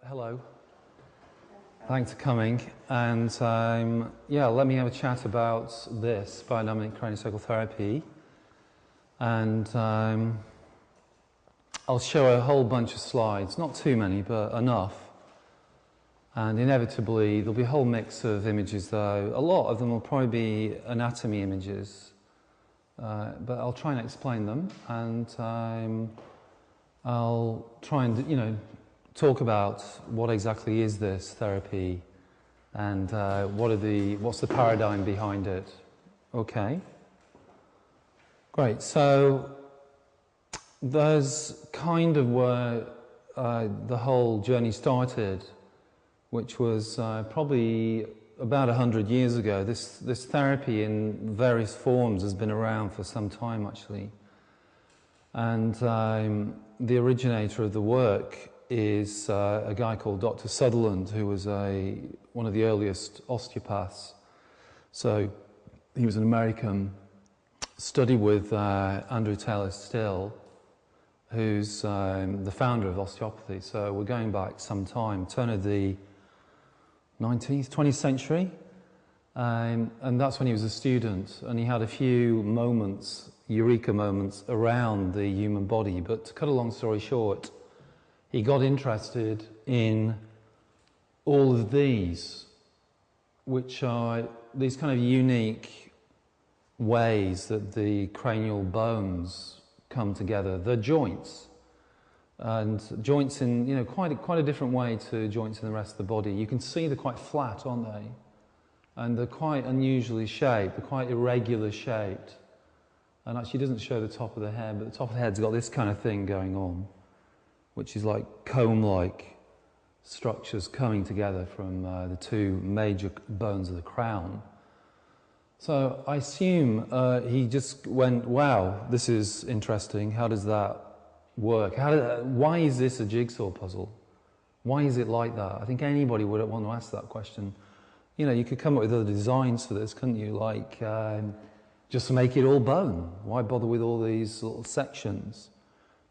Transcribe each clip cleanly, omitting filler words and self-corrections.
Hello. Thanks for coming. And yeah, let me have a chat about this biodynamic craniosacral therapy. And I'll show a whole bunch of slides, not too many, but enough. And inevitably, there'll be a whole mix of images, though. A lot of them will probably be anatomy images, but I'll try and explain them, and I'll try and, talk about what exactly is this therapy, and what's the paradigm behind it. Okay. Great. So there's kind of where the whole journey started, which was probably about 100 years ago. This therapy in various forms has been around for some time, actually. And the originator of the work is a guy called Dr. Sutherland, who was one of the earliest osteopaths. So he was an American, studied with Andrew Taylor Still, who's the founder of osteopathy. So we're going back some time, turn of the 19th, 20th century, and that's when he was a student, and he had a few moments, eureka moments, around the human body. But to cut a long story short, he got interested in all of these, which are these kind of unique ways that the cranial bones come together. They're joints. And joints in, quite a different way to joints in the rest of the body. You can see they're quite flat, aren't they? And they're quite unusually shaped. They're quite irregular shaped. And actually doesn't show the top of the head, but the top of the head's got this kind of thing going on, which is like comb-like structures coming together from the two major bones of the crown. So I assume he just went, wow, this is interesting. How does that work? Why is this a jigsaw puzzle? Why is it like that? I think anybody would want to ask that question. You could come up with other designs for this, couldn't you? Like, just make it all bone. Why bother with all these little sections?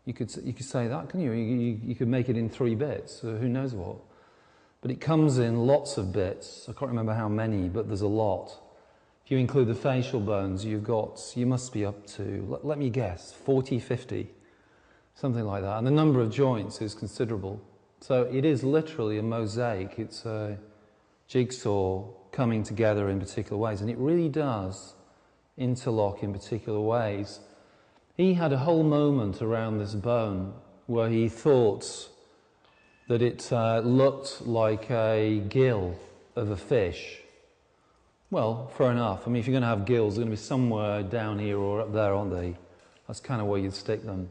You could say that, couldn't you? You could make it in 3 bits, who knows what. But it comes in lots of bits. I can't remember how many, but there's a lot. If you include the facial bones, you must be up to, let me guess, 40, 50. Something like that. And the number of joints is considerable. So it is literally a mosaic. It's a jigsaw coming together in particular ways. And it really does interlock in particular ways. He had a whole moment around this bone where he thought that it looked like a gill of a fish. Well, fair enough. I mean, if you're going to have gills, they're going to be somewhere down here or up there, aren't they? That's kind of where you'd stick them.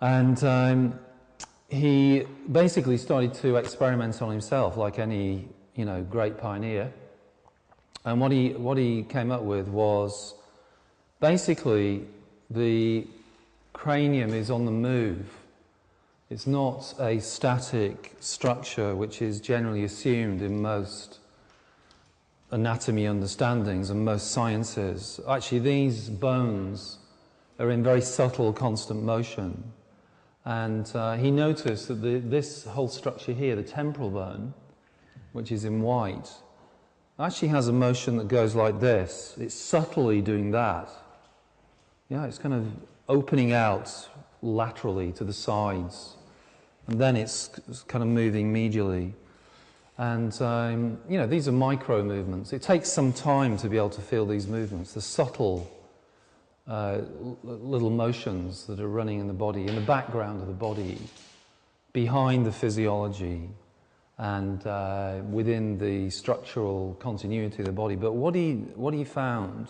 And he basically started to experiment on himself, like any, great pioneer. And what he came up with was basically the cranium is on the move. It's not a static structure, which is generally assumed in most anatomy understandings and most sciences. Actually, these bones are in very subtle, constant motion. And he noticed that this whole structure here, the temporal bone, which is in white, actually has a motion that goes like this. It's subtly doing that. Yeah, it's kind of opening out laterally to the sides. And then it's kind of moving medially. And, these are micro movements. It takes some time to be able to feel these movements, the subtle little motions that are running in the body, in the background of the body, behind the physiology, and within the structural continuity of the body. But what he found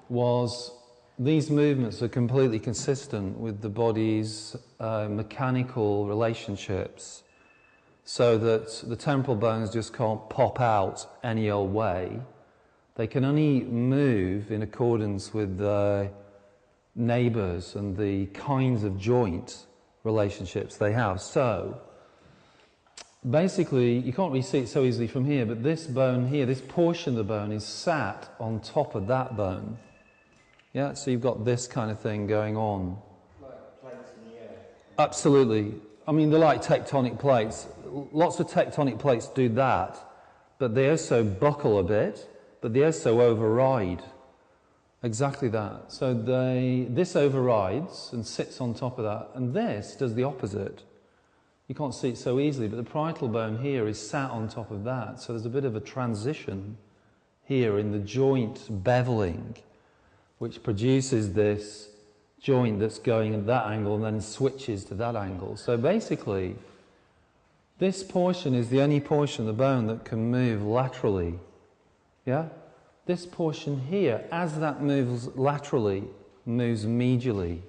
was these movements are completely consistent with the body's mechanical relationships, so that the temporal bones just can't pop out any old way. They can only move in accordance with the neighbours and the kinds of joint relationships they have. So, basically, you can't really see it so easily from here, but this bone here, this portion of the bone is sat on top of that bone. Yeah, so you've got this kind of thing going on. Like plates in the air. Absolutely. I mean, they're like tectonic plates. Lots of tectonic plates do that, but they also buckle a bit, but they also override. Exactly that. So this overrides and sits on top of that, and this does the opposite. You can't see it so easily, but the parietal bone here is sat on top of that, so there's a bit of a transition here in the joint beveling, which produces this joint that's going at that angle and then switches to that angle. So basically, this portion is the only portion of the bone that can move laterally. Yeah? This portion here, as that moves laterally, moves medially.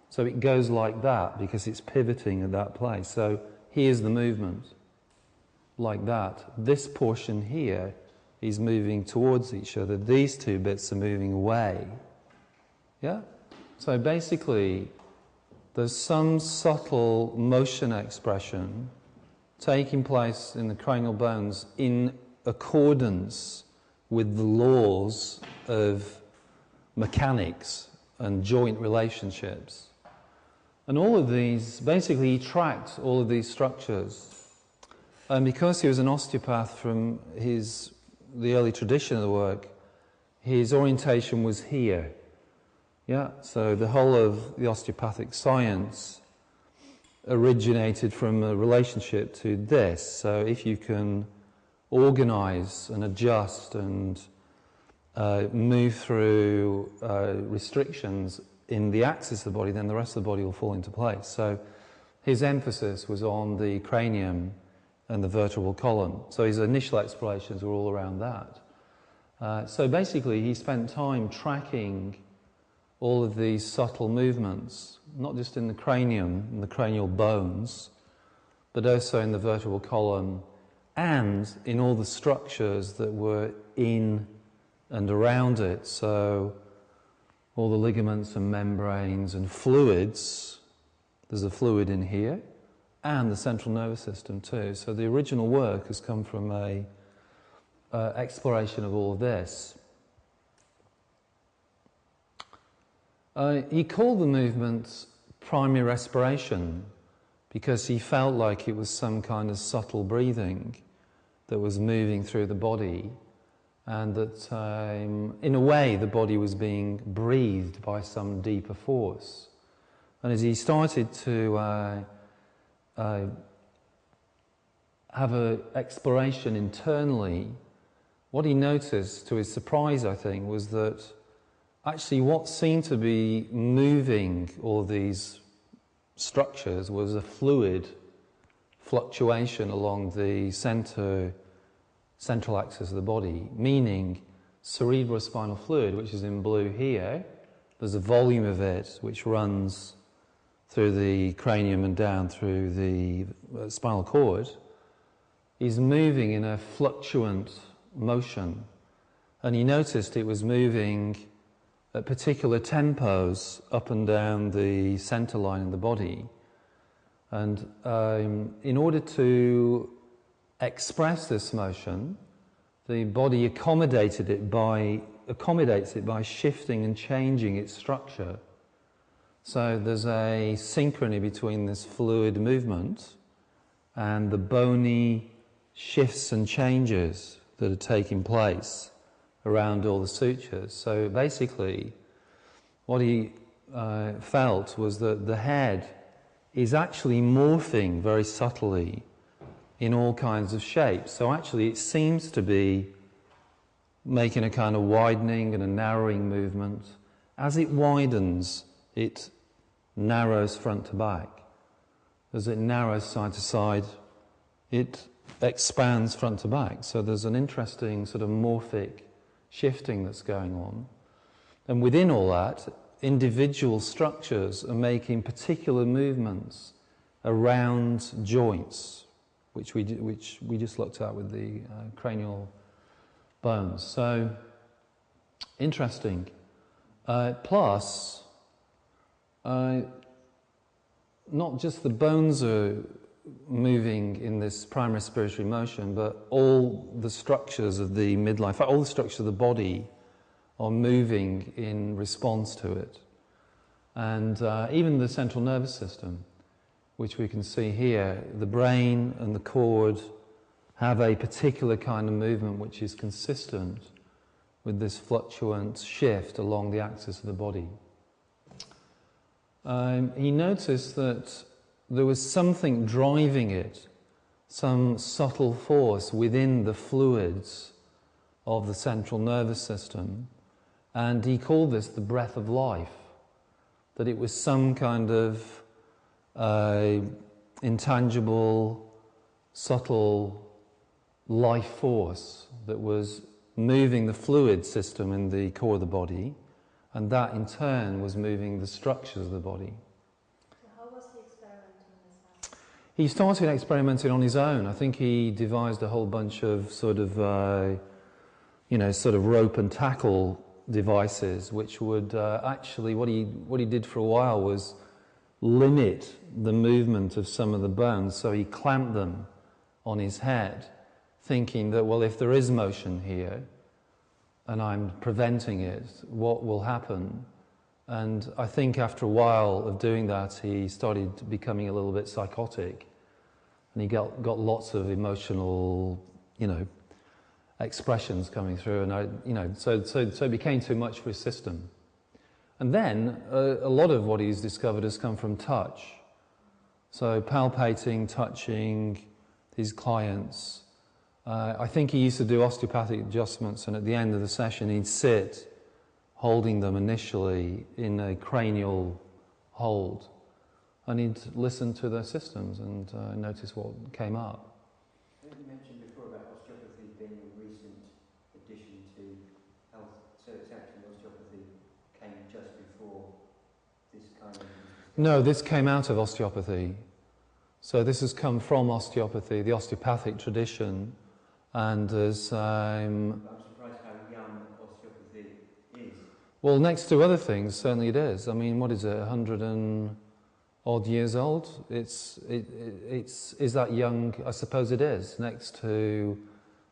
So it goes like that because it's pivoting at that place. So here's the movement, like that. This portion here is moving towards each other. These two bits are moving away. Yeah? So basically, there's some subtle motion expression taking place in the cranial bones in accordance with the laws of mechanics and joint relationships. And all of these, basically he tracked all of these structures. And because he was an osteopath from the early tradition of the work, his orientation was here. Yeah, so the whole of the osteopathic science originated from a relationship to this. So if you can organize and adjust and move through restrictions in the axis of the body, then the rest of the body will fall into place. So his emphasis was on the cranium and the vertebral column. So his initial explorations were all around that. So basically he spent time tracking all of these subtle movements, not just in the cranium and the cranial bones, but also in the vertebral column and in all the structures that were in and around it. So all the ligaments and membranes and fluids. There's a fluid in here, and the central nervous system too. So the original work has come from a exploration of all of this. He called the movement primary respiration because he felt like it was some kind of subtle breathing that was moving through the body, and that in a way the body was being breathed by some deeper force. And as he started to have an exploration internally, what he noticed, to his surprise I think, was that actually what seemed to be moving all these structures was a fluid fluctuation along the central axis of the body, meaning cerebrospinal fluid, which is in blue here. There's a volume of it which runs through the cranium and down through the spinal cord, is moving in a fluctuant motion. And he noticed it was moving at particular tempos up and down the center line in the body. And in order to express this motion, the body accommodates it by shifting and changing its structure. So there's a synchrony between this fluid movement and the bony shifts and changes that are taking place around all the sutures. So basically, what he felt was that the head is actually morphing very subtly in all kinds of shapes. So actually it seems to be making a kind of widening and a narrowing movement. As it widens, it narrows front to back. As it narrows side to side, it expands front to back. So there's an interesting sort of morphic shifting that's going on. And within all that, individual structures are making particular movements around joints, which we just looked at with the cranial bones. So, interesting. Plus, not just the bones are moving in this primary respiratory motion, but all the structures of the midline, in fact, all the structures of the body are moving in response to it. And even the central nervous system. which we can see here. The brain and the cord have a particular kind of movement which is consistent with this fluctuant shift along the axis of the body. He noticed that there was something driving it, some subtle force within the fluids of the central nervous system, and he called this the breath of life, that it was some kind of intangible, subtle life force that was moving the fluid system in the core of the body, and that in turn was moving the structures of the body. So how was he experimenting this out? He started experimenting on his own. I think he devised a whole bunch of sort of rope and tackle devices, which would actually, what he did for a while was limit the movement of some of the bones. So he clamped them on his head, thinking that, well, if there is motion here and I'm preventing it, what will happen? And I think after a while of doing that, he started becoming a little bit psychotic, and he got lots of emotional, expressions coming through, and so it became too much for his system. And then a lot of what he's discovered has come from touch. So palpating, touching his clients. I think he used to do osteopathic adjustments, and at the end of the session he'd sit holding them initially in a cranial hold, and he'd listen to their systems and notice what came up. I think you mentioned before about osteopathy being a recent addition to health, so it's actually osteopathy came just before this kind of... No, this came out of osteopathy. So this has come from osteopathy, the osteopathic tradition, and as... I'm surprised how young osteopathy is. Well, next to other things, certainly it is. I mean, what is it, 100 and odd years old? Is that young? I suppose it is. Next to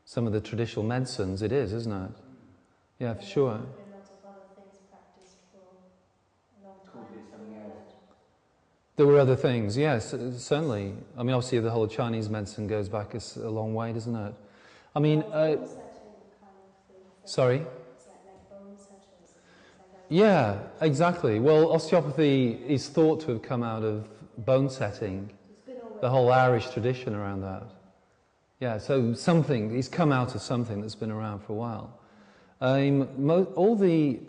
some of the traditional medicines, it is, isn't it? Yeah, for sure. There have been lots of other things practiced for a long time. Could be something else. There were other things, yes, certainly. I mean, obviously the whole Chinese medicine goes back a long way, doesn't it? I mean, Bone setting kind of thing. sorry? It's like bone setters. Yeah, exactly. Well, osteopathy is thought to have come out of bone setting, the whole Irish tradition around that. Yeah, so it's come out of something that's been around for a while. All the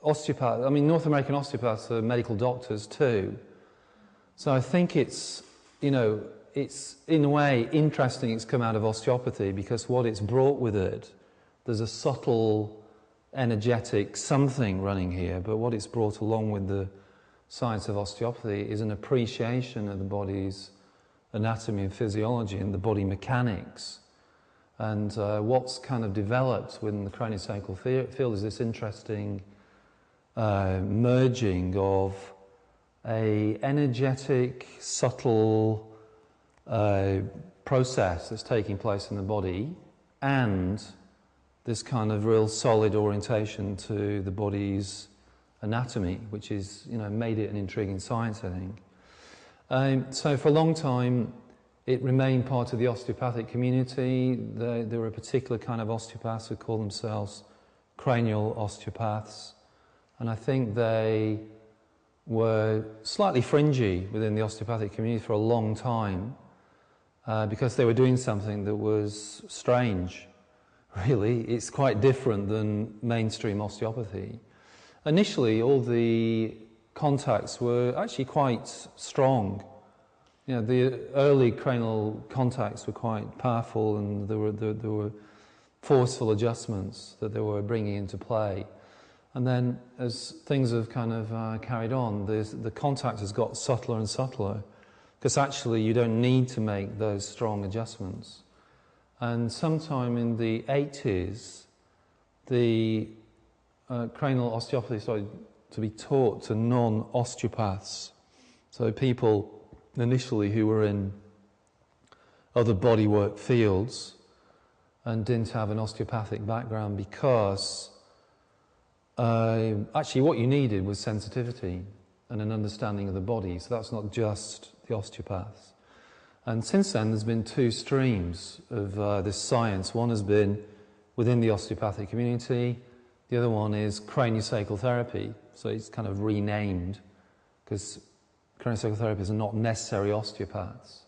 osteopaths, I mean, North American osteopaths are medical doctors too. So I think it's in a way interesting it's come out of osteopathy, because what it's brought with it, there's a subtle energetic something running here, but what it's brought along with the science of osteopathy is an appreciation of the body's anatomy and physiology and the body mechanics. And what's kind of developed within the craniosacral field is this interesting merging of a energetic, subtle process that's taking place in the body and this kind of real solid orientation to the body's anatomy, which is, made it an intriguing science, I think. So for a long time, it remained part of the osteopathic community. There were a particular kind of osteopaths who call themselves cranial osteopaths, and I think they were slightly fringy within the osteopathic community for a long time, because they were doing something that was strange, really. It's quite different than mainstream osteopathy. Initially, all the contacts were actually quite strong. The early cranial contacts were quite powerful, and there were forceful adjustments that they were bringing into play. And then, as things have kind of carried on, the contact has got subtler and subtler, because actually you don't need to make those strong adjustments. And sometime in the 80s, the cranial osteopathy started to be taught to non-osteopaths. So people initially who were in other bodywork fields and didn't have an osteopathic background, because actually what you needed was sensitivity. and an understanding of the body. So that's not just the osteopaths. And since then, there's been two streams of this science. One has been within the osteopathic community. The other one is craniosacral therapy. So it's kind of renamed because craniosacral therapists are not necessarily osteopaths.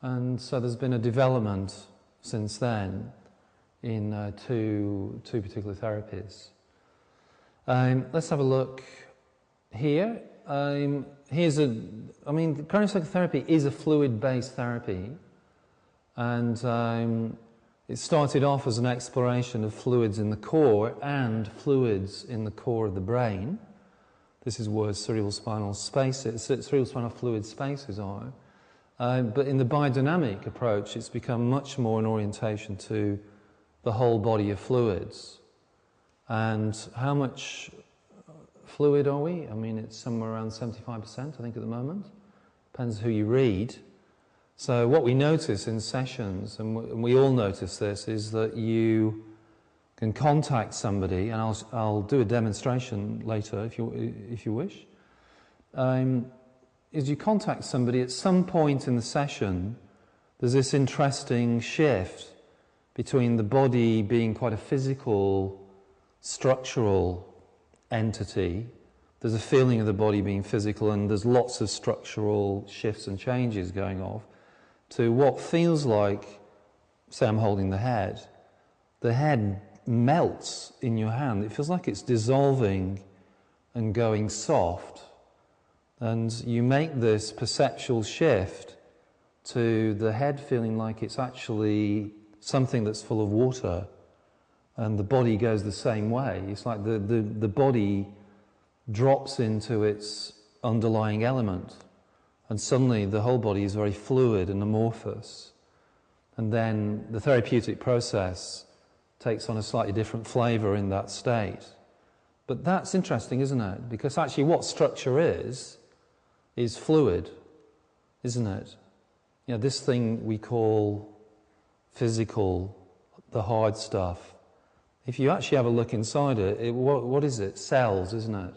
And so there's been a development since then in two particular therapies. Let's have a look here. Craniosacral therapy is a fluid-based therapy, and it started off as an exploration of fluids in the core and fluids in the core of the brain. This is where cerebrospinal fluid spaces are. But in the biodynamic approach, it's become much more an orientation to the whole body of fluids. And how much fluid are we? I mean, it's somewhere around 75%, I think, at the moment. Depends who you read. So what we notice in sessions, and we all notice this, is that you can contact somebody, and I'll do a demonstration later if you wish. Is you contact somebody at some point in the session, there's this interesting shift between the body being quite a physical, structural entity. There's a feeling of the body being physical, and there's lots of structural shifts and changes going off, to what feels like, say I'm holding the head melts in your hand. It feels like it's dissolving and going soft. And you make this perceptual shift to the head feeling like it's actually something that's full of water, and the body goes the same way. It's like the body drops into its underlying element, and suddenly the whole body is very fluid and amorphous. And then the therapeutic process takes on a slightly different flavour in that state. But that's interesting, isn't it? Because actually what structure is fluid, isn't it? You know, this thing we call physical, the hard stuff. If you actually have a look inside it, what is it? Cells, isn't it?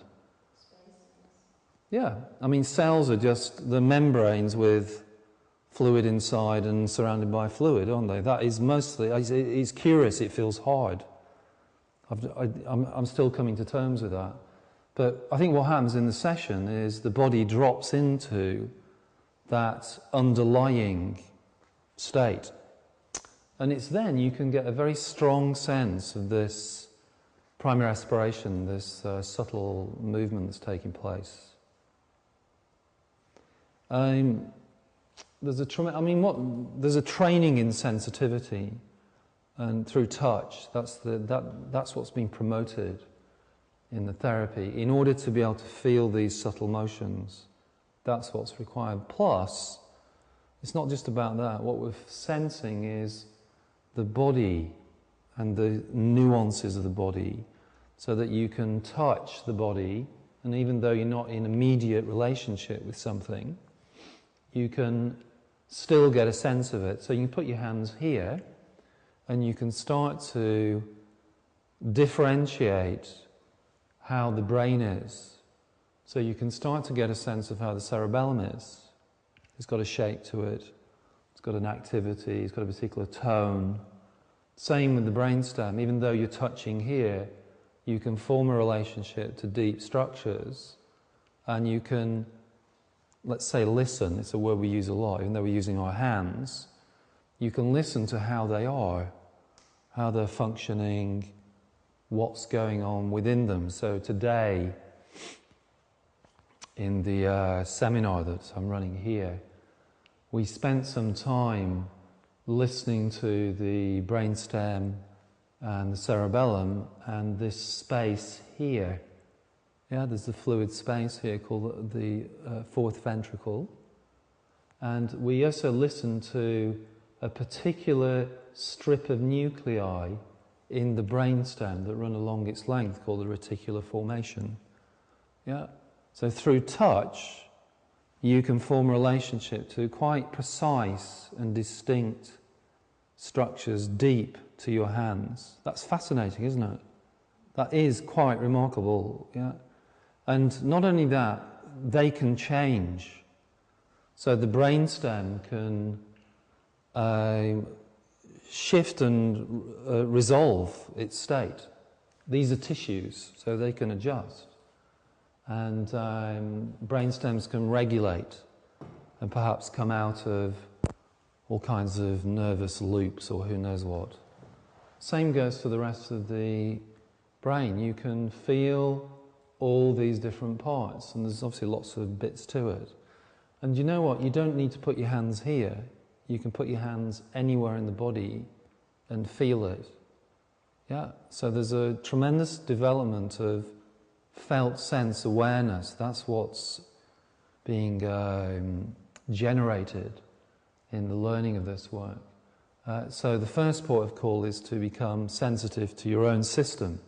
Yeah, I mean, cells are just the membranes with fluid inside and surrounded by fluid, aren't they? That is mostly, it's curious, it feels hard. I'm still coming to terms with that. But I think what happens in the session is the body drops into that underlying state. And it's then you can get a very strong sense of this primary aspiration, this subtle movement that's taking place. There's a training in sensitivity, and through touch. That's what's being promoted in the therapy. In order to be able to feel these subtle motions, that's what's required. Plus, it's not just about that. What we're sensing is the body and the nuances of the body, so that you can touch the body, and even though you're not in immediate relationship with something, you can still get a sense of it. So you can put your hands here, and you can start to differentiate how the brain is. So you can start to get a sense of how the cerebellum is. It's got a shape to it, it's got an activity, it's got a particular tone. Same with the brainstem. Even though you're touching here, you can form a relationship to deep structures, and you can, let's say, listen. It's a word we use a lot, even though we're using our hands. You can listen to how they are, how they're functioning, what's going on within them. So today, in the seminar that I'm running here, we spent some time listening to the brainstem and the cerebellum and this space here. Yeah, there's the fluid space here called the fourth ventricle. And we also listened to a particular strip of nuclei in the brainstem that run along its length called the reticular formation. Yeah. So through touch, you can form a relationship to quite precise and distinct structures deep to your hands. That's fascinating, isn't it? That is quite remarkable. Yeah. And not only that, they can change. So the brainstem can shift and resolve its state. These are tissues, so they can adjust. And brainstems can regulate and perhaps come out of all kinds of nervous loops or who knows what. Same goes for the rest of the brain. You can feel all these different parts, and there's obviously lots of bits to it. And you know what? You don't need to put your hands here. You can put your hands anywhere in the body and feel it. Yeah, so there's a tremendous development of felt sense awareness. That's what's being generated in the learning of this work. So the first port of call is to become sensitive to your own system.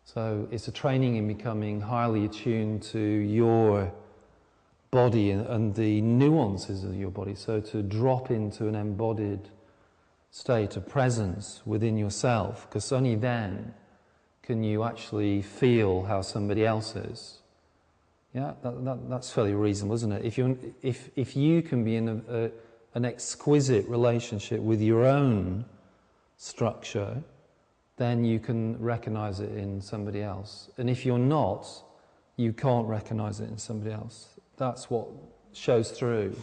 So it's a training in becoming highly attuned to your body and the nuances of your body. So to drop into an embodied state of presence within yourself, because only then can you actually feel how somebody else is. Yeah, that's fairly reasonable, isn't it? If you can be in an exquisite relationship with your own structure, then you can recognize it in somebody else. And if you're not, you can't recognize it in somebody else. That's what shows through.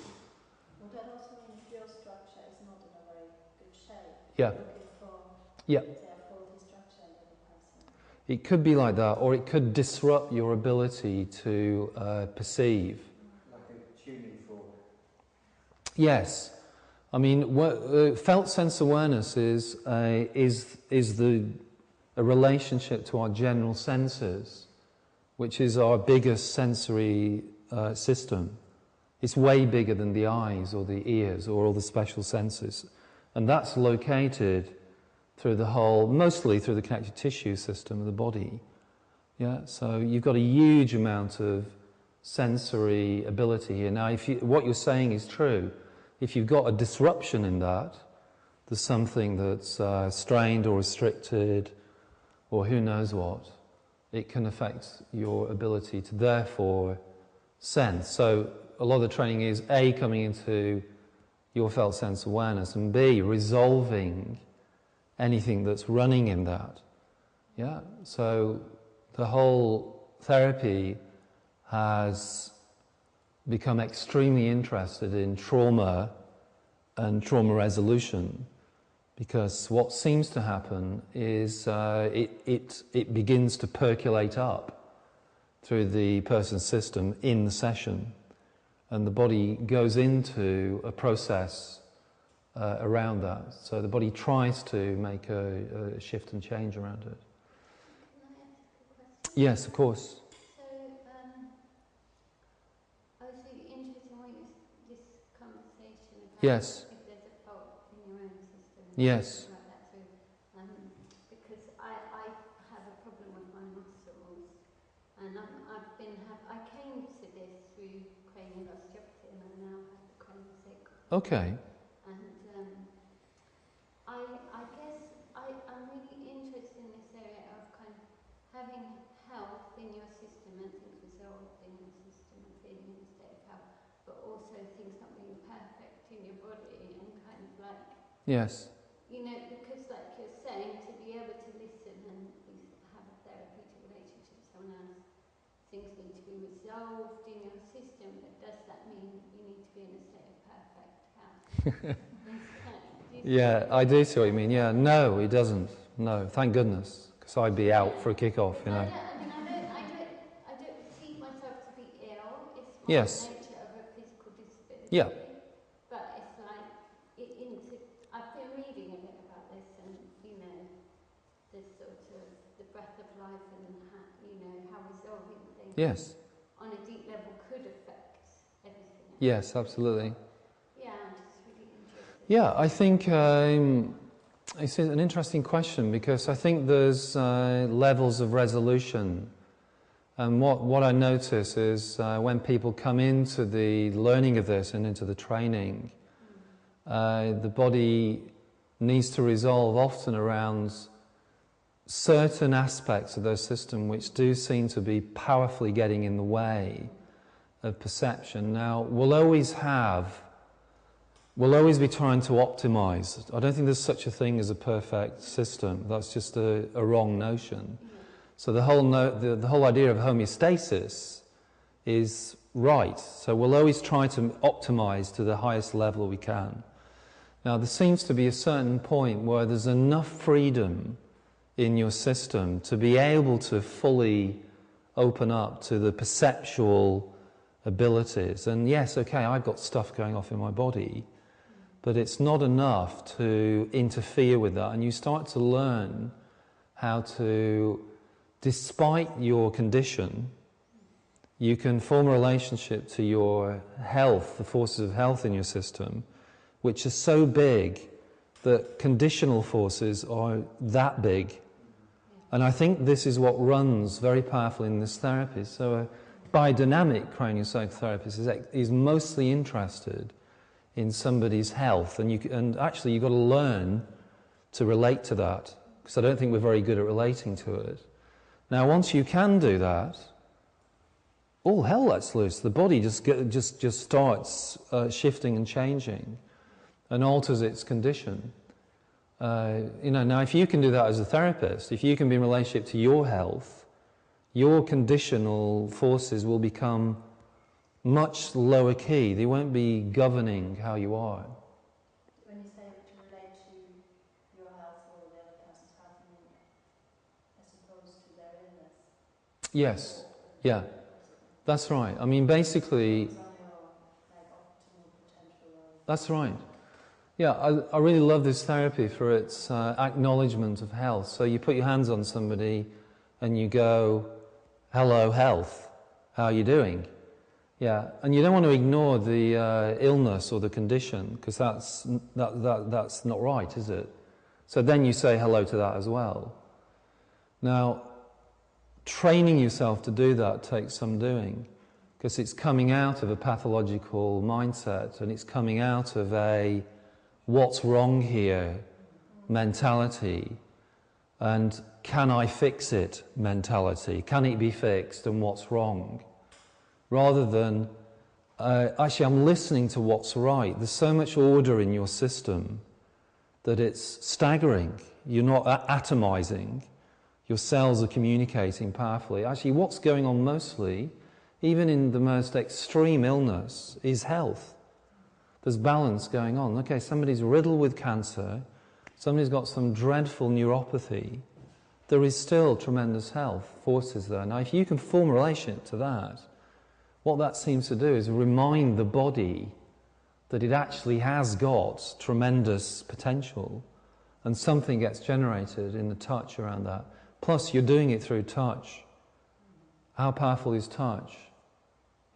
Would that also mean if your structure is not in a very good shape? Yeah. Looking for, Yeah. say, a faulty structure in the person? It could be like that, or it could disrupt your ability to perceive. Like a tuning fork. Yes, I mean, felt sense awareness is a relationship to our general senses, which is our biggest sensory system. It's way bigger than the eyes or the ears or all the special senses, and that's located through the whole, mostly through the connective tissue system of the body. Yeah, so you've got a huge amount of sensory ability here. Now, what you're saying is true. If you've got a disruption in that, there's something that's strained or restricted or who knows what, it can affect your ability to therefore sense. So a lot of the training is A, coming into your felt sense awareness, and B, resolving anything that's running in that. Yeah, so the whole therapy has become extremely interested in trauma and trauma resolution, because what seems to happen is it begins to percolate up through the person's system in the session, and the body goes into a process around that. So the body tries to make a shift and change around it. Can I ask a question? Yes, of course. So, I was really interested in what this conversation about Yes. if there's a fault in your own system. Yes. Like that. So, because I have a problem with my muscles, and I came to this through craniosacral, and I now have the craniosacral. Okay. I guess I'm really interested in this area of kind of having health in your system and things resolved in your system and being in a state of health, but also things not being perfect in your body and kind of like, Yes. you know, because like you're saying, to be able to listen and have a therapeutic relationship with someone else, things need to be resolved in your system, but does that mean you need to be in a state of perfect health? Yeah, I do see what you mean. Yeah, no, it doesn't. No, thank goodness, because I'd be out for a kick-off, you know. I don't perceive myself to be ill. It's my Yes. nature of a physical disability. Yeah. But it's like, I've been reading a bit about this, and you know, the sort of the breath of life and how resolving things Yes. on a deep level could affect everything else. Yes, absolutely. Yeah, I'm just really interested. Yeah, I think it's an interesting question, because I think there's levels of resolution. And what I notice is when people come into the learning of this and into the training, the body needs to resolve often around certain aspects of their system which do seem to be powerfully getting in the way of perception. Now, we'll always be trying to optimize. I don't think there's such a thing as a perfect system. That's just a wrong notion. So the whole idea of homeostasis is right. So we'll always try to optimize to the highest level we can. Now, there seems to be a certain point where there's enough freedom in your system to be able to fully open up to the perceptual abilities. And yes, okay, I've got stuff going off in my body, but it's not enough to interfere with that. And you start to learn how to, despite your condition, you can form a relationship to your health, the forces of health in your system, which are so big that conditional forces are that big. And I think this is what runs very powerfully in this therapy. So a biodynamic craniosacral therapist is mostly interested in somebody's health, and actually you've got to learn to relate to that, because I don't think we're very good at relating to it. Now, once you can do that, all hell lets loose. The body just starts shifting and changing, and alters its condition. Now if you can do that as a therapist, if you can be in relationship to your health, your conditional forces will become much lower key. They won't be governing how you are. When you say to relate to your health or the other person's health, you mean as opposed to their illness? Yes, yeah, that's right. I mean, basically, that's right. Yeah, I really love this therapy for its acknowledgement of health. So you put your hands on somebody and you go, "Hello, health, how are you doing?" Yeah, and you don't want to ignore the illness or the condition, because that's not right, is it? So then you say hello to that as well. Now, training yourself to do that takes some doing, because it's coming out of a pathological mindset, and it's coming out of a what's wrong here mentality, and can I fix it mentality. Can it be fixed, and what's wrong? Rather than, actually I'm listening to what's right. There's so much order in your system that it's staggering. You're not atomizing. Your cells are communicating powerfully. Actually, what's going on mostly, even in the most extreme illness, is health. There's balance going on. Okay, somebody's riddled with cancer, somebody's got some dreadful neuropathy. There is still tremendous health forces there. Now, if you can form a relationship to that, what that seems to do is remind the body that it actually has got tremendous potential, and something gets generated in the touch around that. Plus, you're doing it through touch. How powerful is touch?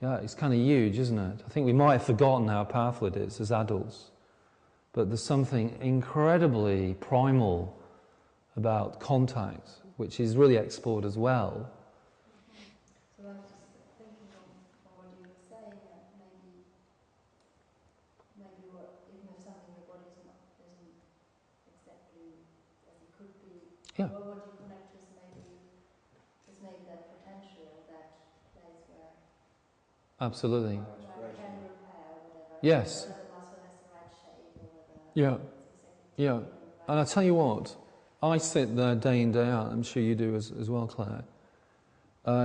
Yeah, it's kind of huge, isn't it? I think we might have forgotten how powerful it is as adults. But there's something incredibly primal about contact, which is really explored as well. So I was just thinking on what you were saying, that maybe even if something in the body isn't exactly as it could be, Yeah. what you connect is maybe that potential, that place where Absolutely. it can repair whatever. Yes. Whether the muscle has the right shape or whether Yeah. it's exactly Yeah. right. And I tell you what, I sit there day in, day out, I'm sure you do as well, Claire,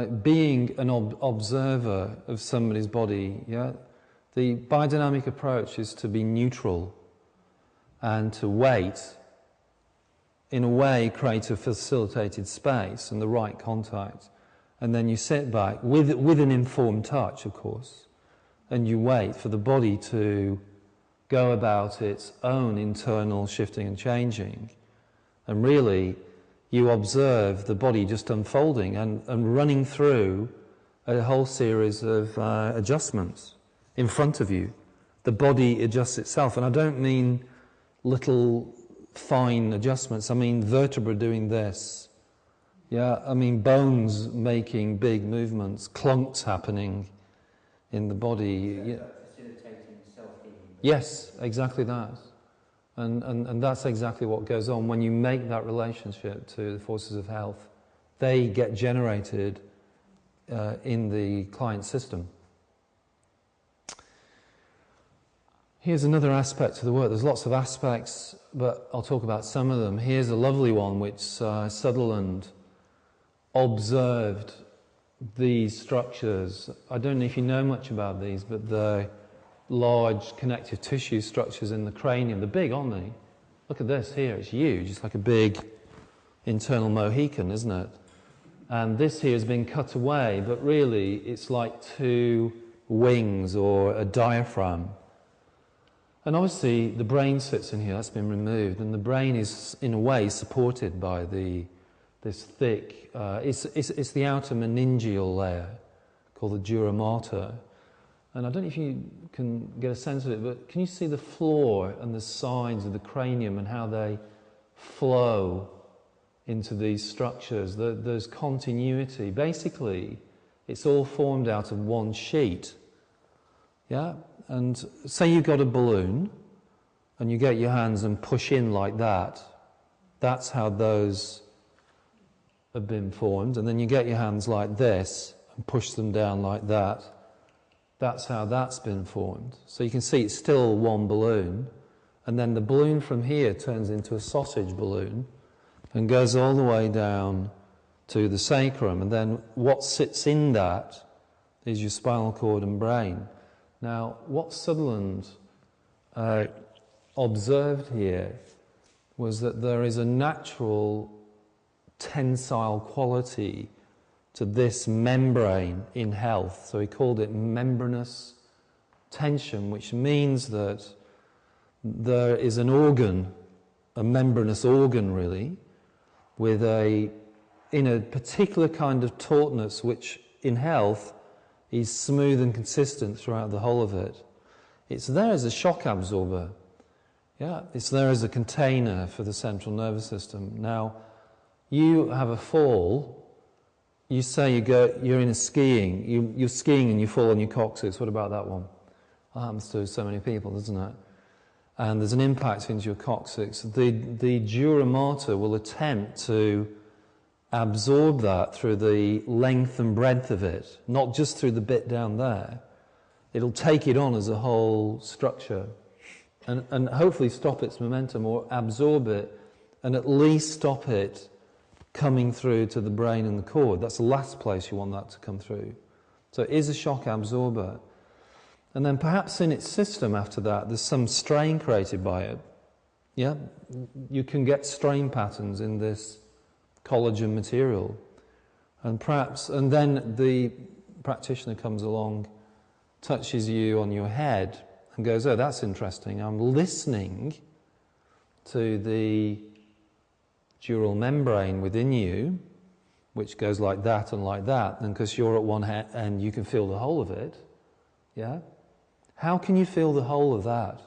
being an observer of somebody's body. Yeah, the biodynamic approach is to be neutral and to wait, in a way create a facilitated space and the right contact, and then you sit back with an informed touch, of course, and you wait for the body to go about its own internal shifting and changing. And really, you observe the body just unfolding and running through a whole series of adjustments in front of you. The body adjusts itself. And I don't mean little fine adjustments. I mean vertebra doing this. Yeah, I mean bones making big movements, clunks happening in the body. So facilitating self-healing. Yes, exactly that. And that's exactly what goes on when you make that relationship to the forces of health. They get generated in the client system. Here's another aspect to the work. There's lots of aspects, but I'll talk about some of them. Here's a lovely one which Sutherland observed these structures. I don't know if you know much about these, but the large connective tissue structures in the cranium, they're big, aren't they? Look at this here, it's huge. It's like a big internal Mohican, isn't it? And this here has been cut away, but really it's like two wings or a diaphragm. And obviously the brain sits in here, that's been removed, and the brain is in a way supported by this thick, it's the outer meningeal layer called the dura mater. And I don't know if you can get a sense of it, but can you see the floor and the sides of the cranium and how they flow into these structures? There's continuity. Basically, it's all formed out of one sheet. Yeah? And say you've got a balloon and you get your hands and push in like that. That's how those have been formed. And then you get your hands like this and push them down like that. That's how that's been formed. So you can see it's still one balloon. And then the balloon from here turns into a sausage balloon and goes all the way down to the sacrum. And then what sits in that is your spinal cord and brain. Now, what Sutherland observed here was that there is a natural tensile quality to this membrane in health. So he called it membranous tension, which means that there is an organ, a membranous organ really, with in a particular kind of tautness, which in health is smooth and consistent throughout the whole of it. It's there as a shock absorber. Yeah, it's there as a container for the central nervous system. Now, you have a fall. You say you're in a skiing. You're skiing and you fall on your coccyx. What about that one? That happens to so many people, doesn't it? And there's an impact into your coccyx. The dura mater will attempt to absorb that through the length and breadth of it, not just through the bit down there. It'll take it on as a whole structure and hopefully stop its momentum or absorb it and at least stop it coming through to the brain and the cord. That's the last place you want that to come through. So it is a shock absorber. And then perhaps in its system after that, there's some strain created by it. Yeah? You can get strain patterns in this collagen material. And then the practitioner comes along, touches you on your head and goes, oh, that's interesting. I'm listening to the dural membrane within you, which goes like that, and because you're at one end, you can feel the whole of it. Yeah? How can you feel the whole of that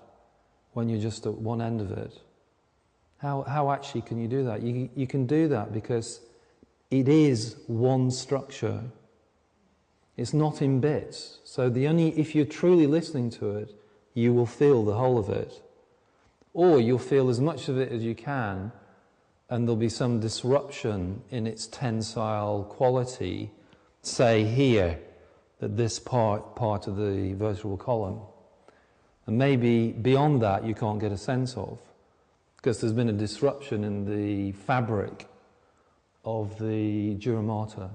when you're just at one end of it? How actually can you do that? You can do that because it is one structure. It's not in bits. So if you're truly listening to it, you will feel the whole of it. Or you'll feel as much of it as you can, and there'll be some disruption in its tensile quality, say here, at this part of the vertebral column. And maybe beyond that you can't get a sense of, because there's been a disruption in the fabric of the dura mater.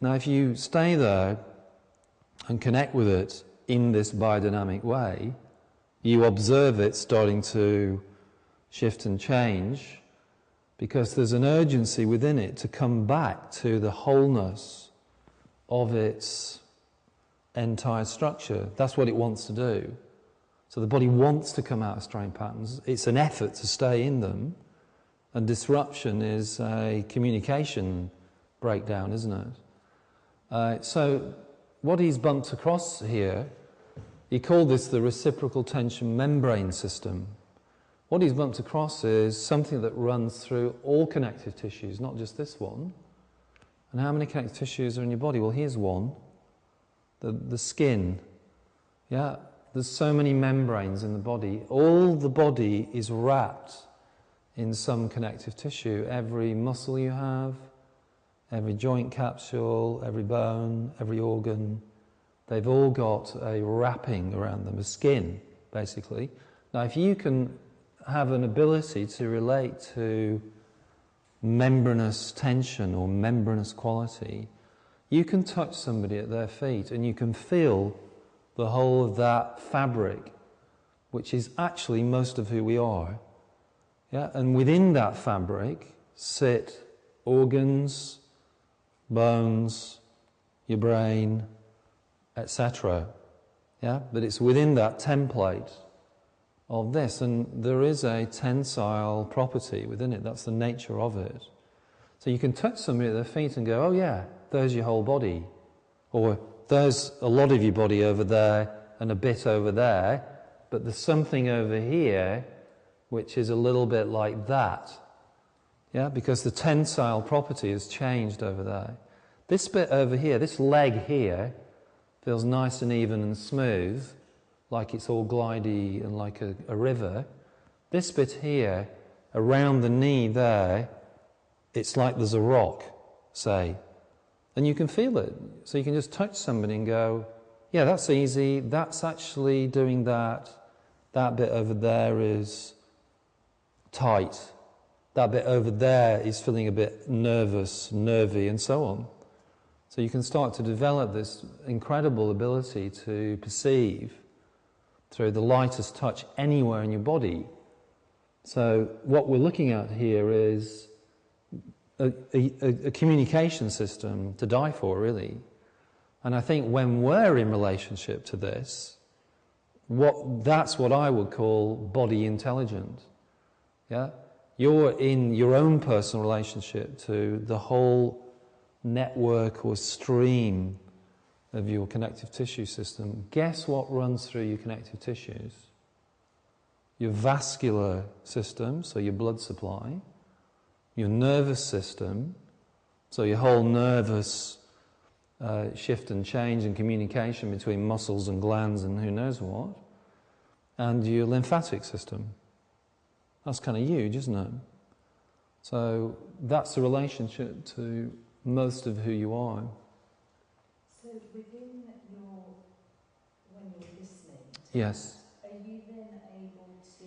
Now if you stay there and connect with it in this biodynamic way, you observe it starting to shift and change, because there's an urgency within it to come back to the wholeness of its entire structure. That's what it wants to do. So the body wants to come out of strain patterns. It's an effort to stay in them, and disruption is a communication breakdown, isn't it? So what he's bumped across here, he called this the reciprocal tension membrane system. What he's bumped across is something that runs through all connective tissues, not just this one. And how many connective tissues are in your body? Well, here's one. The skin. Yeah, there's so many membranes in the body. All the body is wrapped in some connective tissue. Every muscle you have, every joint capsule, every bone, every organ, they've all got a wrapping around them, a skin. basically. Now, if you can have an ability to relate to membranous tension or membranous quality, you can touch somebody at their feet and you can feel the whole of that fabric, which is actually most of who we are. Yeah? And within that fabric sit organs, bones, your brain, etc. Yeah? But it's within that template of this, and there is a tensile property within it. That's the nature of it. So you can touch somebody at their feet and go, oh yeah, there's your whole body. Or there's a lot of your body over there and a bit over there, but there's something over here which is a little bit like that. Yeah, because the tensile property has changed over there. This bit over here, this leg here, feels nice and even and smooth, like it's all glidey and like a river. This bit here, around the knee there, it's like there's a rock, say. And you can feel it. So you can just touch somebody and go, yeah, that's easy, that's actually doing that. That bit over there is tight. That bit over there is feeling a bit nervous, nervy, and so on. So you can start to develop this incredible ability to perceive through the lightest touch anywhere in your body. So what we're looking at here is a communication system to die for, really. And I think when we're in relationship to this, that's what I would call body intelligent. Yeah? You're in your own personal relationship to the whole network or stream of your connective tissue system. Guess what runs through your connective tissues? Your vascular system, so your blood supply, your nervous system, so your whole nervous shift and change and communication between muscles and glands and who knows what, and your lymphatic system. That's kind of huge, isn't it? So that's the relationship to most of who you are. So within your, when you're listening to Yes. that, are you then able to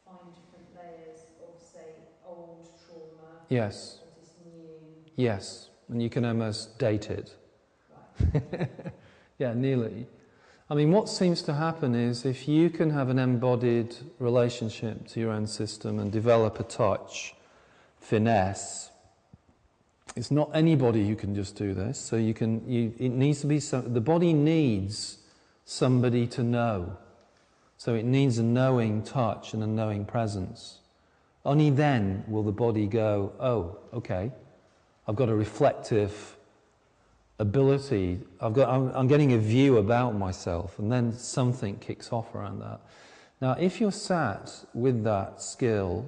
find different layers of, say, old trauma? Yes. What is new? Yes. And you can almost date it. Right. Yeah, nearly. I mean, what seems to happen is if you can have an embodied relationship to your own system and develop a touch, finesse, it's not anybody who can just do this. So it needs to be the body needs somebody to know. So it needs a knowing touch and a knowing presence. Only then will the body go, oh, okay, I've got a reflective ability, I'm getting a view about myself, and then something kicks off around that. Now, if you're sat with that skill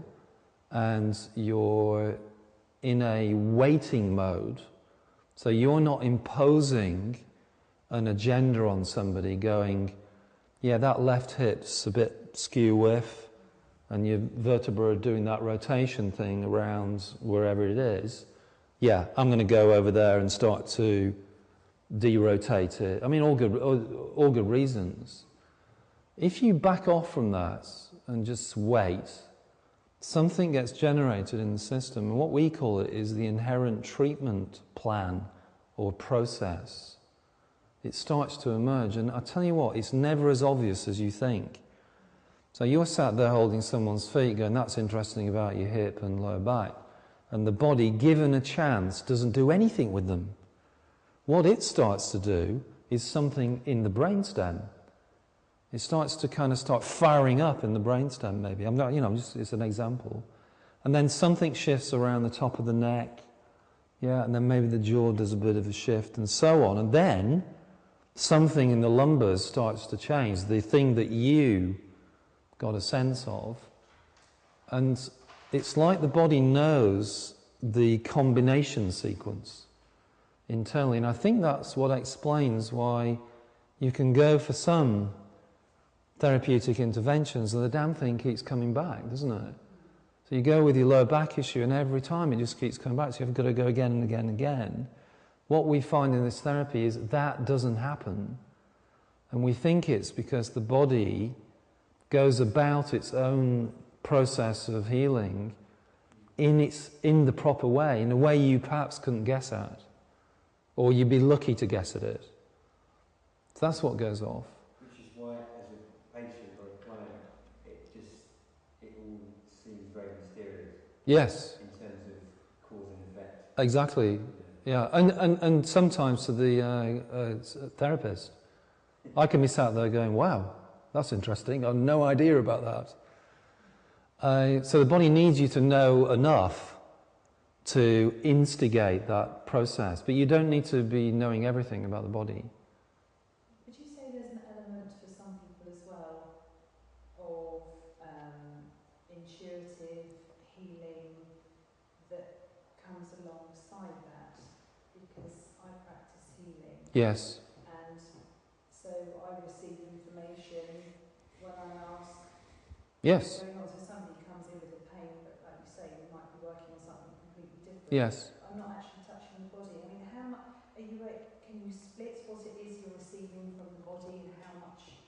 and you're in a waiting mode, so you're not imposing an agenda on somebody going, yeah, that left hip's a bit skew-whiff, and your vertebra are doing that rotation thing around wherever it is, yeah, I'm going to go over there and start to derotate it. I mean, all good reasons. If you back off from that and just wait, something gets generated in the system, and what we call it is the inherent treatment plan or process. It starts to emerge, and I tell you what, it's never as obvious as you think. So you're sat there holding someone's feet going, that's interesting about your hip and lower back. And the body, given a chance, doesn't do anything with them. What it starts to do is something in the brainstem. It starts to kind of start firing up in the brainstem, maybe. It's an example. And then something shifts around the top of the neck. Yeah, and then maybe the jaw does a bit of a shift and so on. And then something in the lumbars starts to change, the thing that you got a sense of. And it's like the body knows the combination sequence internally. And I think that's what explains why you can go for some therapeutic interventions and the damn thing keeps coming back, doesn't it? So you go with your lower back issue and every time it just keeps coming back, so you've got to go again and again and again. What we find in this therapy is that doesn't happen. And we think it's because the body goes about its own process of healing in the proper way, in a way you perhaps couldn't guess at, or you'd be lucky to guess at it. So that's what goes off. Which is why, as a patient or a client, it all seems very mysterious. Yes. In terms of cause and effect. Exactly. Yeah, and sometimes to the therapist, I can be sat there going, "Wow, that's interesting. I have no idea about that." So the body needs you to know enough to instigate that process, but you don't need to be knowing everything about the body. Would you say there's an element for some people as well of intuitive healing that comes alongside that? Because I practice healing. Yes. And so I receive information when I'm asked. Yes. Going on, so somebody comes in with a pain, but like you say, we might be working on something completely different. Yes. I'm not actually touching the body. I mean, how much are you? Can you split what it is you're receiving from the body and how much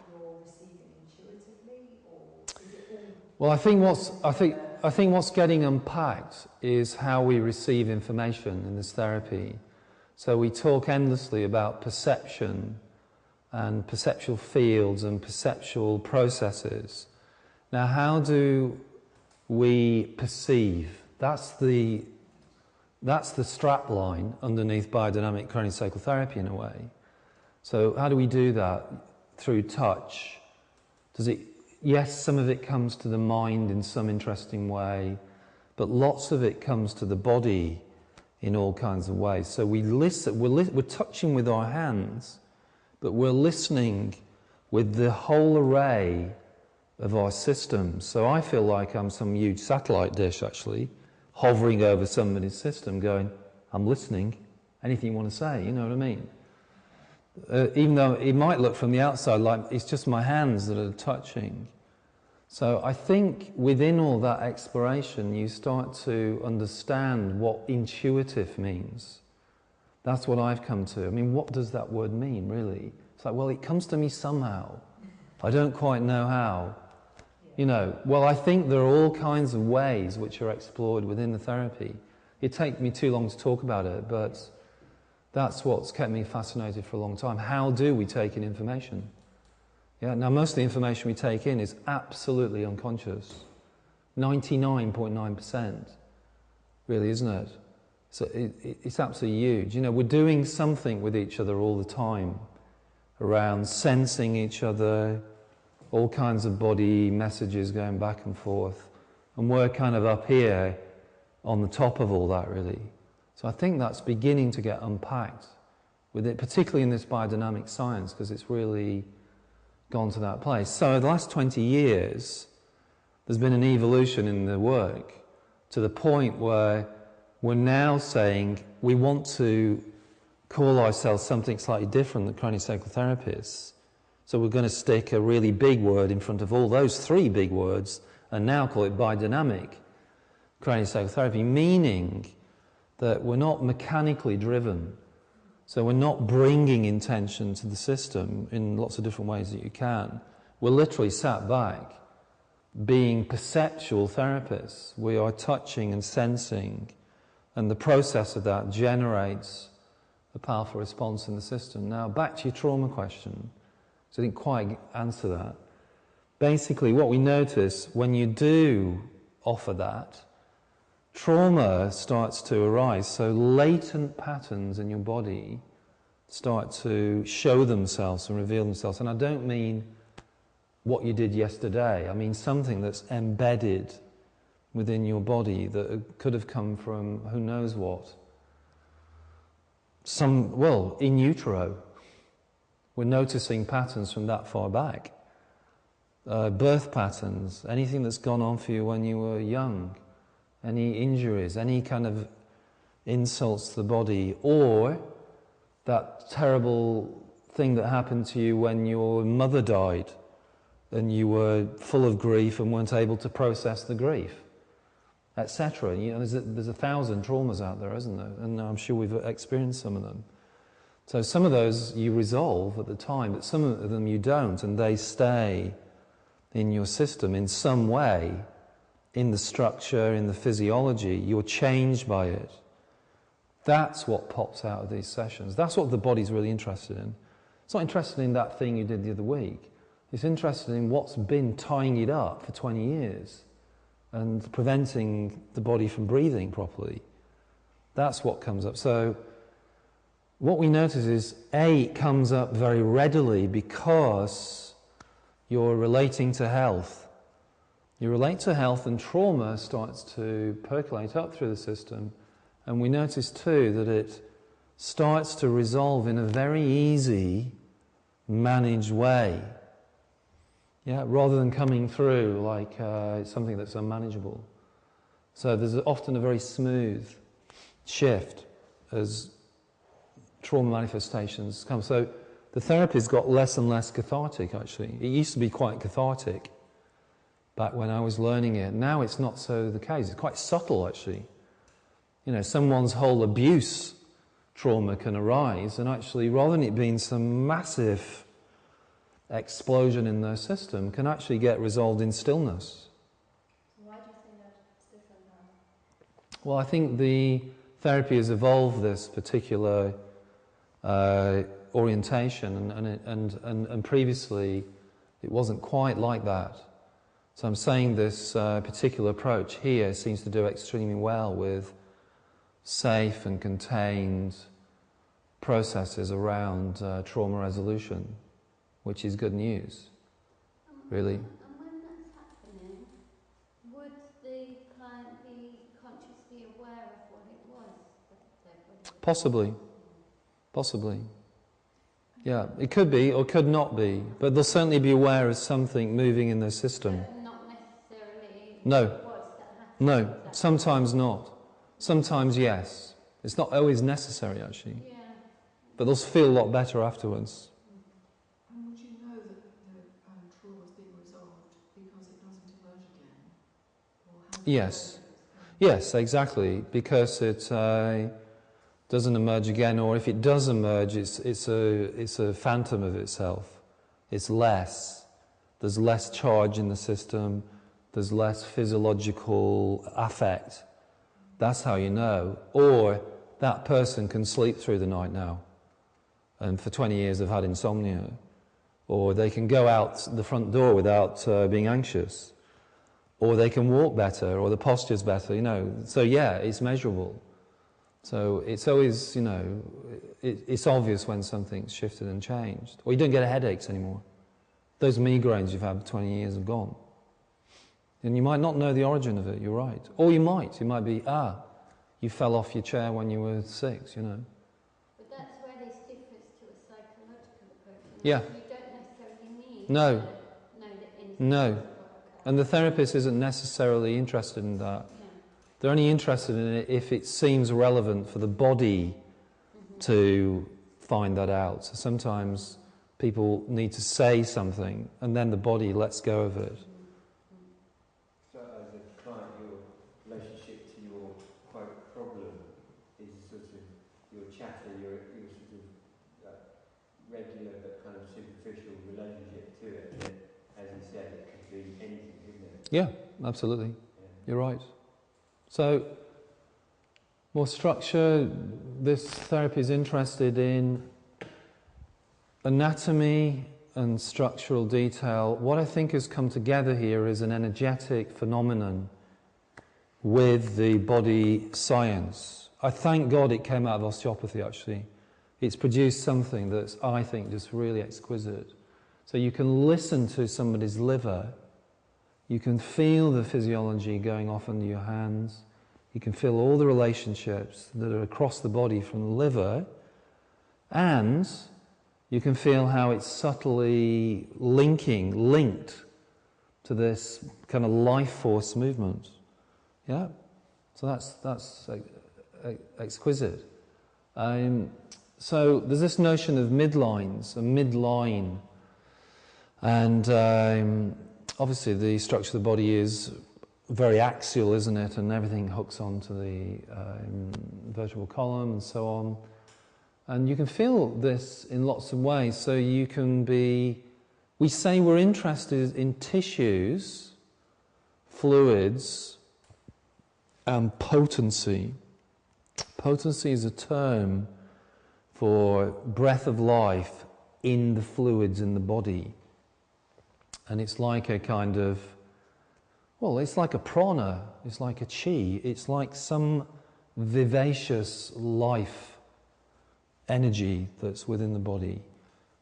you're receiving intuitively, or is it all? Well, I think what's getting unpacked is how we receive information in this therapy. So we talk endlessly about perception and perceptual fields and perceptual processes. Now, how do we perceive? That's the strap line underneath biodynamic craniosacral therapy in a way. So how do we do that? Through touch. Yes, some of it comes to the mind in some interesting way, but lots of it comes to the body in all kinds of ways. So we listen, we're touching with our hands, but we're listening with the whole array of our systems. So I feel like I'm some huge satellite dish, actually, hovering over somebody's system going, I'm listening, anything you want to say, you know what I mean? Even though it might look from the outside like it's just my hands that are touching. So I think within all that exploration, you start to understand what intuitive means. That's what I've come to. I mean, what does that word mean, really? It's like, well, it comes to me somehow. I don't quite know how. You know, well, I think there are all kinds of ways which are explored within the therapy. It'd take me too long to talk about it, but that's what's kept me fascinated for a long time. How do we take in information? Yeah, now most of the information we take in is absolutely unconscious. 99.9%, really, isn't it? So it's absolutely huge. You know, we're doing something with each other all the time around sensing each other, all kinds of body messages going back and forth. And we're kind of up here on the top of all that, really. So I think that's beginning to get unpacked with it, particularly in this biodynamic science, because it's really gone to that place. So the last 20 years, there's been an evolution in the work to the point where we're now saying we want to call ourselves something slightly different than craniosacral therapists. So we're going to stick a really big word in front of all those three big words and now call it biodynamic craniosacral therapy, meaning that we're not mechanically driven. So we're not bringing intention to the system in lots of different ways that you can. We're literally sat back being perceptual therapists. We are touching and sensing, and the process of that generates a powerful response in the system. Now, back to your trauma question. So I didn't quite answer that. Basically, what we notice when you do offer that, trauma starts to arise. So latent patterns in your body start to show themselves and reveal themselves. And I don't mean what you did yesterday. I mean something that's embedded within your body that could have come from who knows what. In utero. We're noticing patterns from that far back. Birth patterns, anything that's gone on for you when you were young, any injuries, any kind of insults to the body, or that terrible thing that happened to you when your mother died and you were full of grief and weren't able to process the grief, etc. You know, there's 1,000 traumas out there, isn't there? And I'm sure we've experienced some of them. So some of those you resolve at the time, but some of them you don't, and they stay in your system in some way, in the structure, in the physiology, you're changed by it. That's what pops out of these sessions. That's what the body's really interested in. It's not interested in that thing you did the other week. It's interested in what's been tying it up for 20 years and preventing the body from breathing properly. That's what comes up. So what we notice is, A, it comes up very readily because you're relating to health. You relate to health and trauma starts to percolate up through the system. And we notice too that it starts to resolve in a very easy, managed way. Yeah, rather than coming through like something that's unmanageable. So there's often a very smooth shift as trauma manifestations come. So the therapy's got less and less cathartic, actually. It used to be quite cathartic back when I was learning it. Now it's not so the case. It's quite subtle, actually. You know, someone's whole abuse trauma can arise, and actually, rather than it being some massive explosion in their system, can actually get resolved in stillness. Why do you think that's different now? Well, I think the therapy has evolved this particular orientation, and previously it wasn't quite like that. So I'm saying this particular approach here seems to do extremely well with safe and contained processes around trauma resolution, which is good news, really. And when that's happening, would the client be consciously aware of what it was that their body was? Possibly. Yeah, it could be or could not be, but they'll certainly be aware of something moving in their system. But not necessarily No. what was that happened. No, Exactly. sometimes not. Sometimes yes. It's not always necessary, actually. Yeah. But they'll feel a lot better afterwards. And would you know that the trauma is being resolved because it doesn't emerge again? Or how do you Yes. know? Yes, exactly. Because it doesn't emerge again, or if it does emerge, it's a phantom of itself. It's less. There's less charge in the system. There's less physiological affect. That's how you know. Or that person can sleep through the night now, and for 20 years they've had insomnia. Or they can go out the front door without being anxious. Or they can walk better, or the posture's better, you know. So yeah, it's measurable. So it's always, you know, it's obvious when something's shifted and changed. Or you don't get headaches anymore. Those migraines you've had for 20 years have gone. And you might not know the origin of it, you're right. Or you might be, you fell off your chair when you were 6, you know. But that's where this differs to a psychological approach. Yeah. You don't necessarily need No. to know the insights No. of what occurred. And the therapist isn't necessarily interested in that. Yeah. They're only interested in it if it seems relevant for the body to find that out. So sometimes people need to say something and then the body lets go of it. So as a client, your relationship to your quote problem is sort of your chatter, your sort of regular but kind of superficial relationship to it. And as you said, it could be anything, couldn't it? Yeah, absolutely. Yeah. You're right. So, more structure, this therapy is interested in anatomy and structural detail. What I think has come together here is an energetic phenomenon with the body science. I thank God it came out of osteopathy, actually. It's produced something that's, I think, just really exquisite. So you can listen to somebody's liver. You can feel the physiology going off under your hands. You can feel all the relationships that are across the body from the liver. And you can feel how it's subtly linked to this kind of life force movement. Yeah? So that's exquisite. So there's this notion of midlines, a midline. And obviously the structure of the body is very axial, isn't it? And everything hooks onto the vertebral column and so on. And you can feel this in lots of ways. So you can be We say we're interested in tissues, fluids, and potency. Potency is a term for breath of life in the fluids in the body. And it's like a kind of, well, it's like a prana, it's like a chi, it's like some vivacious life energy that's within the body,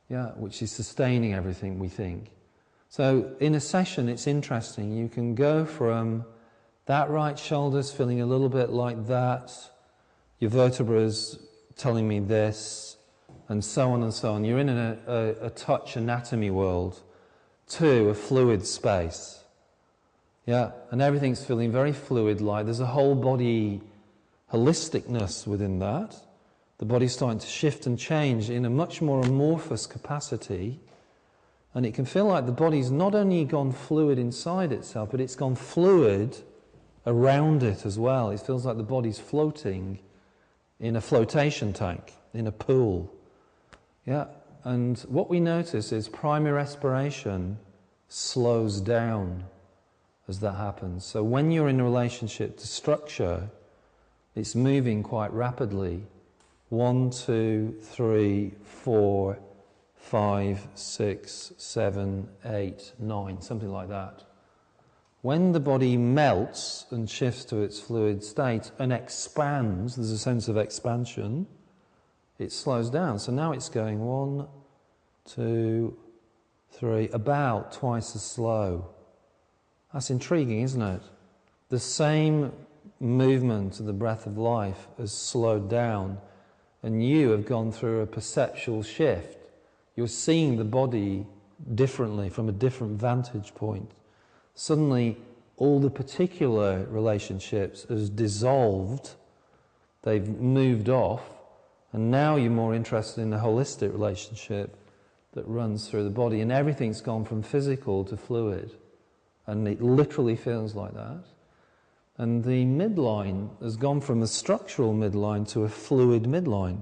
yeah, which is sustaining everything we think. So in a session, it's interesting. You can go from that right shoulder's feeling a little bit like that, your vertebrae's telling me this, and so on and so on. You're in a touch anatomy world to a fluid space. Yeah, and everything's feeling very fluid-like. There's a whole body holisticness within that. The body's starting to shift and change in a much more amorphous capacity. And it can feel like the body's not only gone fluid inside itself, but it's gone fluid around it as well. It feels like the body's floating in a flotation tank, in a pool. Yeah, and what we notice is primary respiration slows down as that happens. So when you're in a relationship to structure, it's moving quite rapidly. 1, 2, 3, 4, 5, 6, 7, 8, 9, something like that. When the body melts and shifts to its fluid state and expands, there's a sense of expansion, it slows down. So now it's going 1, 2, 3, about twice as slow. That's intriguing, isn't it? The same movement of the breath of life has slowed down, and you have gone through a perceptual shift. You're seeing the body differently, from a different vantage point. Suddenly, all the particular relationships has dissolved, they've moved off, and now you're more interested in a holistic relationship that runs through the body, and everything's gone from physical to fluid, and it literally feels like that. And the midline has gone from a structural midline to a fluid midline.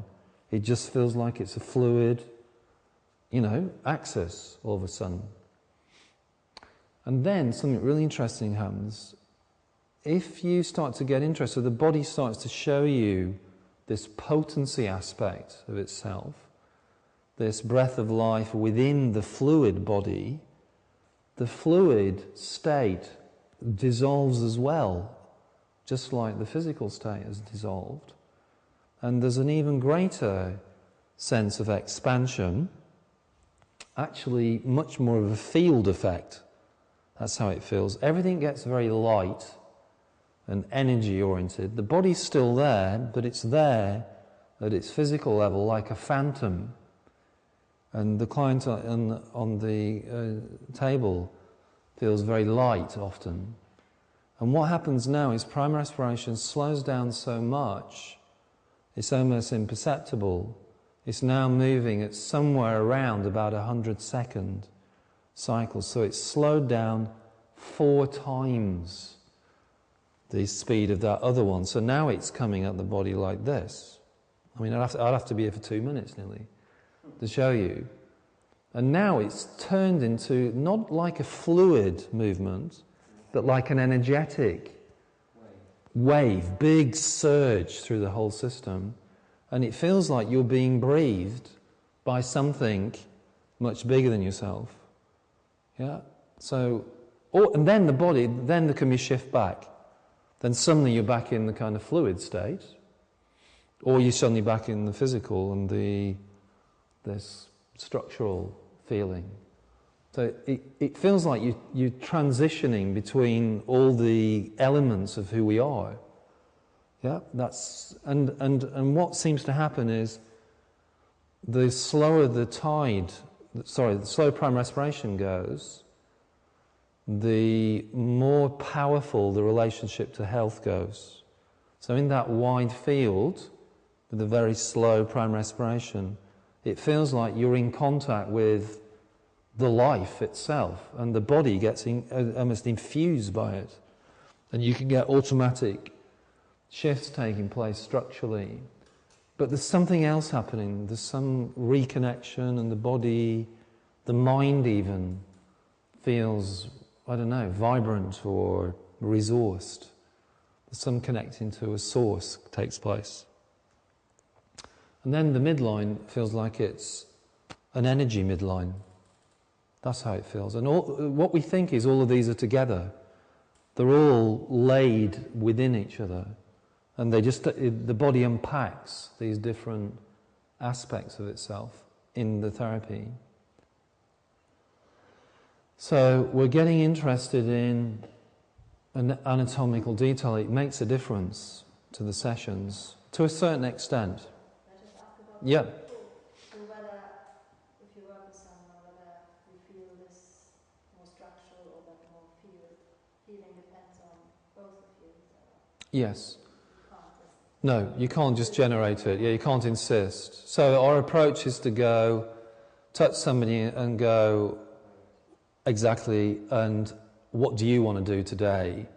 It just feels like it's a fluid, axis all of a sudden. And then something really interesting happens. If you start to get interested, the body starts to show you this potency aspect of itself, this breath of life within the fluid body. The fluid state dissolves as well, just like the physical state has dissolved. And there's an even greater sense of expansion, actually much more of a field effect. That's how it feels. Everything gets very light and energy oriented. The body's still there, but it's there at its physical level like a phantom. And the client on the table feels very light often. And what happens now is primary respiration slows down so much, it's almost imperceptible. It's now moving at somewhere around about 100-second cycles. So it's slowed down 4 times the speed of that other one. So now it's coming at the body like this. I mean, I'd have to be here for 2 minutes nearly to show you. And now it's turned into not like a fluid movement, but like an energetic wave, big surge through the whole system. And it feels like you're being breathed by something much bigger than yourself. Yeah? So, and then the body, then there can be a shift back. Then suddenly you're back in the kind of fluid state, or you're suddenly back in the physical and this structural feeling. So it feels like you're transitioning between all the elements of who we are. Yeah, and what seems to happen is the slower the slow primary respiration goes, the more powerful the relationship to health goes. So in that wide field, with a very slow primary respiration, it feels like you're in contact with the life itself, and the body gets almost infused by it. And you can get automatic shifts taking place structurally. But there's something else happening. There's some reconnection, and the The mind even feels, I don't know, vibrant or resourced. Some connecting to a source takes place. And then the midline feels like it's an energy midline. That's how it feels. And what we think is all of these are together. They're all laid within each other. And the body unpacks these different aspects of itself in the therapy. So we're getting interested in an anatomical detail. It makes a difference to the sessions, to a certain extent. Can I just ask about Yeah. So whether, if you work with someone, whether you feel this more structural or that more feeling depends on both of you. So Yes. you can't just No, you can't just generate it. Yeah, you can't insist. So our approach is to go, touch somebody and go, exactly, and what do you want to do today?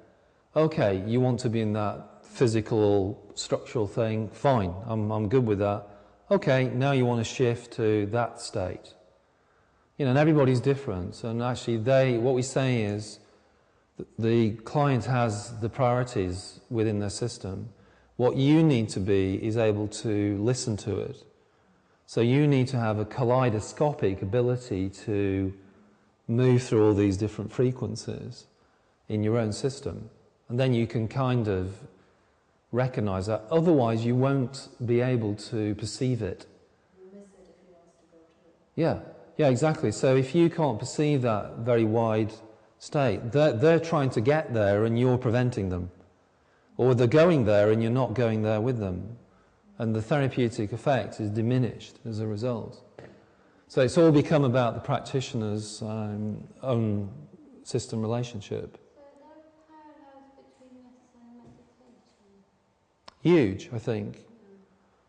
Okay, you want to be in that physical, structural thing, fine, I'm good with that. Okay, now you want to shift to that state. You know, and everybody's different, and actually what we say is that the client has the priorities within their system. What you need to be is able to listen to it. So you need to have a kaleidoscopic ability to move through all these different frequencies in your own system. And then you can kind of recognize that. Otherwise, you won't be able to perceive it. you miss it if he wants to go to it. Yeah, exactly. So if you can't perceive that very wide state, they're trying to get there and you're preventing them. Or they're going there and you're not going there with them. And the therapeutic effect is diminished as a result. So it's all become about the practitioner's own system relationship. So there are parallels between this and meditation. Huge, I think,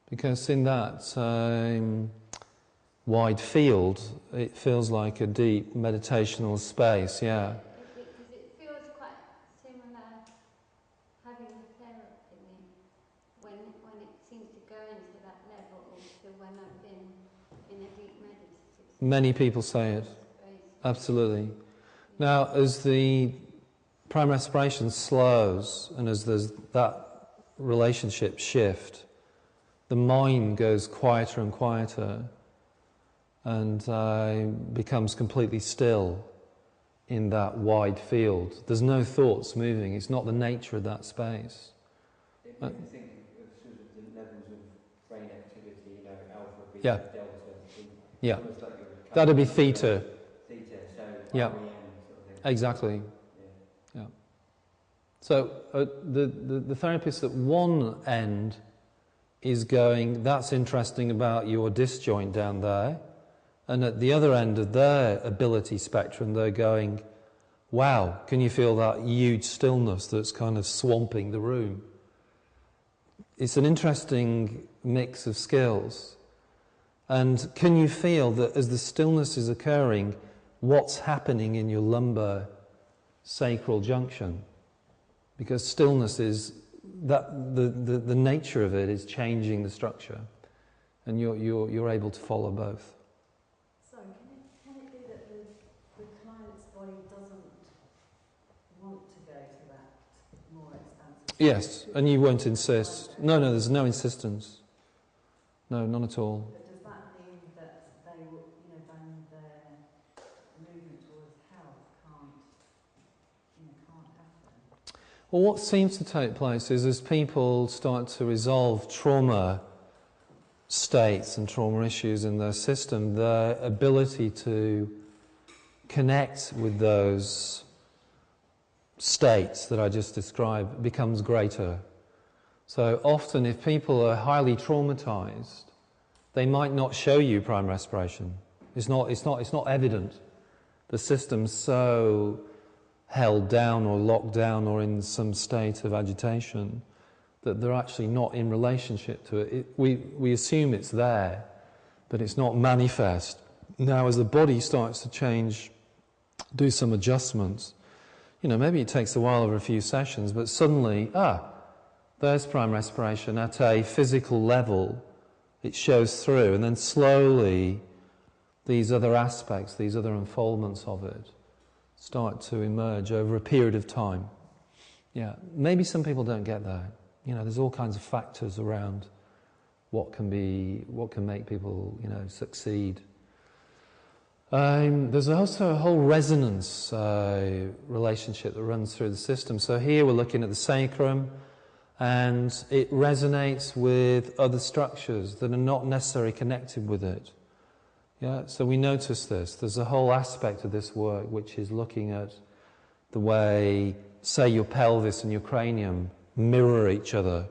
because in that wide field, it feels like a deep meditational space, yeah. Because it feels quite similar having the therapy when it seems to go into that level to when I've been in a deep meditative state. Many people say it, Space. absolutely. Now, as the prime respiration slows and as there's that relationship shift, the mind goes quieter and quieter and becomes completely still in that wide field. There's no thoughts moving. It's not the nature of that space. If you think of sort of the levels of brain activity, you know, alpha, beta, Yeah. delta, theta, Yeah, almost like you're that'd be theta. Theta, so Yeah. REM sort of thing. Exactly. Yeah. So the therapist at one end is going, that's interesting about your disjoint down there. And at the other end of their ability spectrum, they're going, wow, can you feel that huge stillness that's kind of swamping the room? It's an interesting mix of skills. And can you feel that as the stillness is occurring, what's happening in your lumbar sacral junction? Because stillness is, that the nature of it is changing the structure. And you're able to follow both. Sorry, can it be that the client's body doesn't want to go to that more expansive? Yes, and you won't insist. No, there's no insistence. No, none at all. But does that mean that they will, then their movement towards health can't happen? Well, what seems to take place is as people start to resolve trauma states and trauma issues in their system, their ability to connect with those states that I just described becomes greater. So often if people are highly traumatized, they might not show you prime respiration. It's not evident. The system's so held down or locked down or in some state of agitation that they're actually not in relationship to it. We assume it's there, but it's not manifest. Now as the body starts to change, do some adjustments, maybe it takes a while over a few sessions, but suddenly, there's prime respiration at a physical level. It shows through, and then slowly these other aspects, these other unfoldments of it start to emerge over a period of time. Yeah, maybe some people don't get that. You know, there's all kinds of factors around what can make people, you know, succeed. There's also a whole resonance relationship that runs through the system. So here we're looking at the sacrum, and it resonates with other structures that are not necessarily connected with it. Yeah, so we notice this. There's a whole aspect of this work which is looking at the way, say, your pelvis and your cranium mirror each other.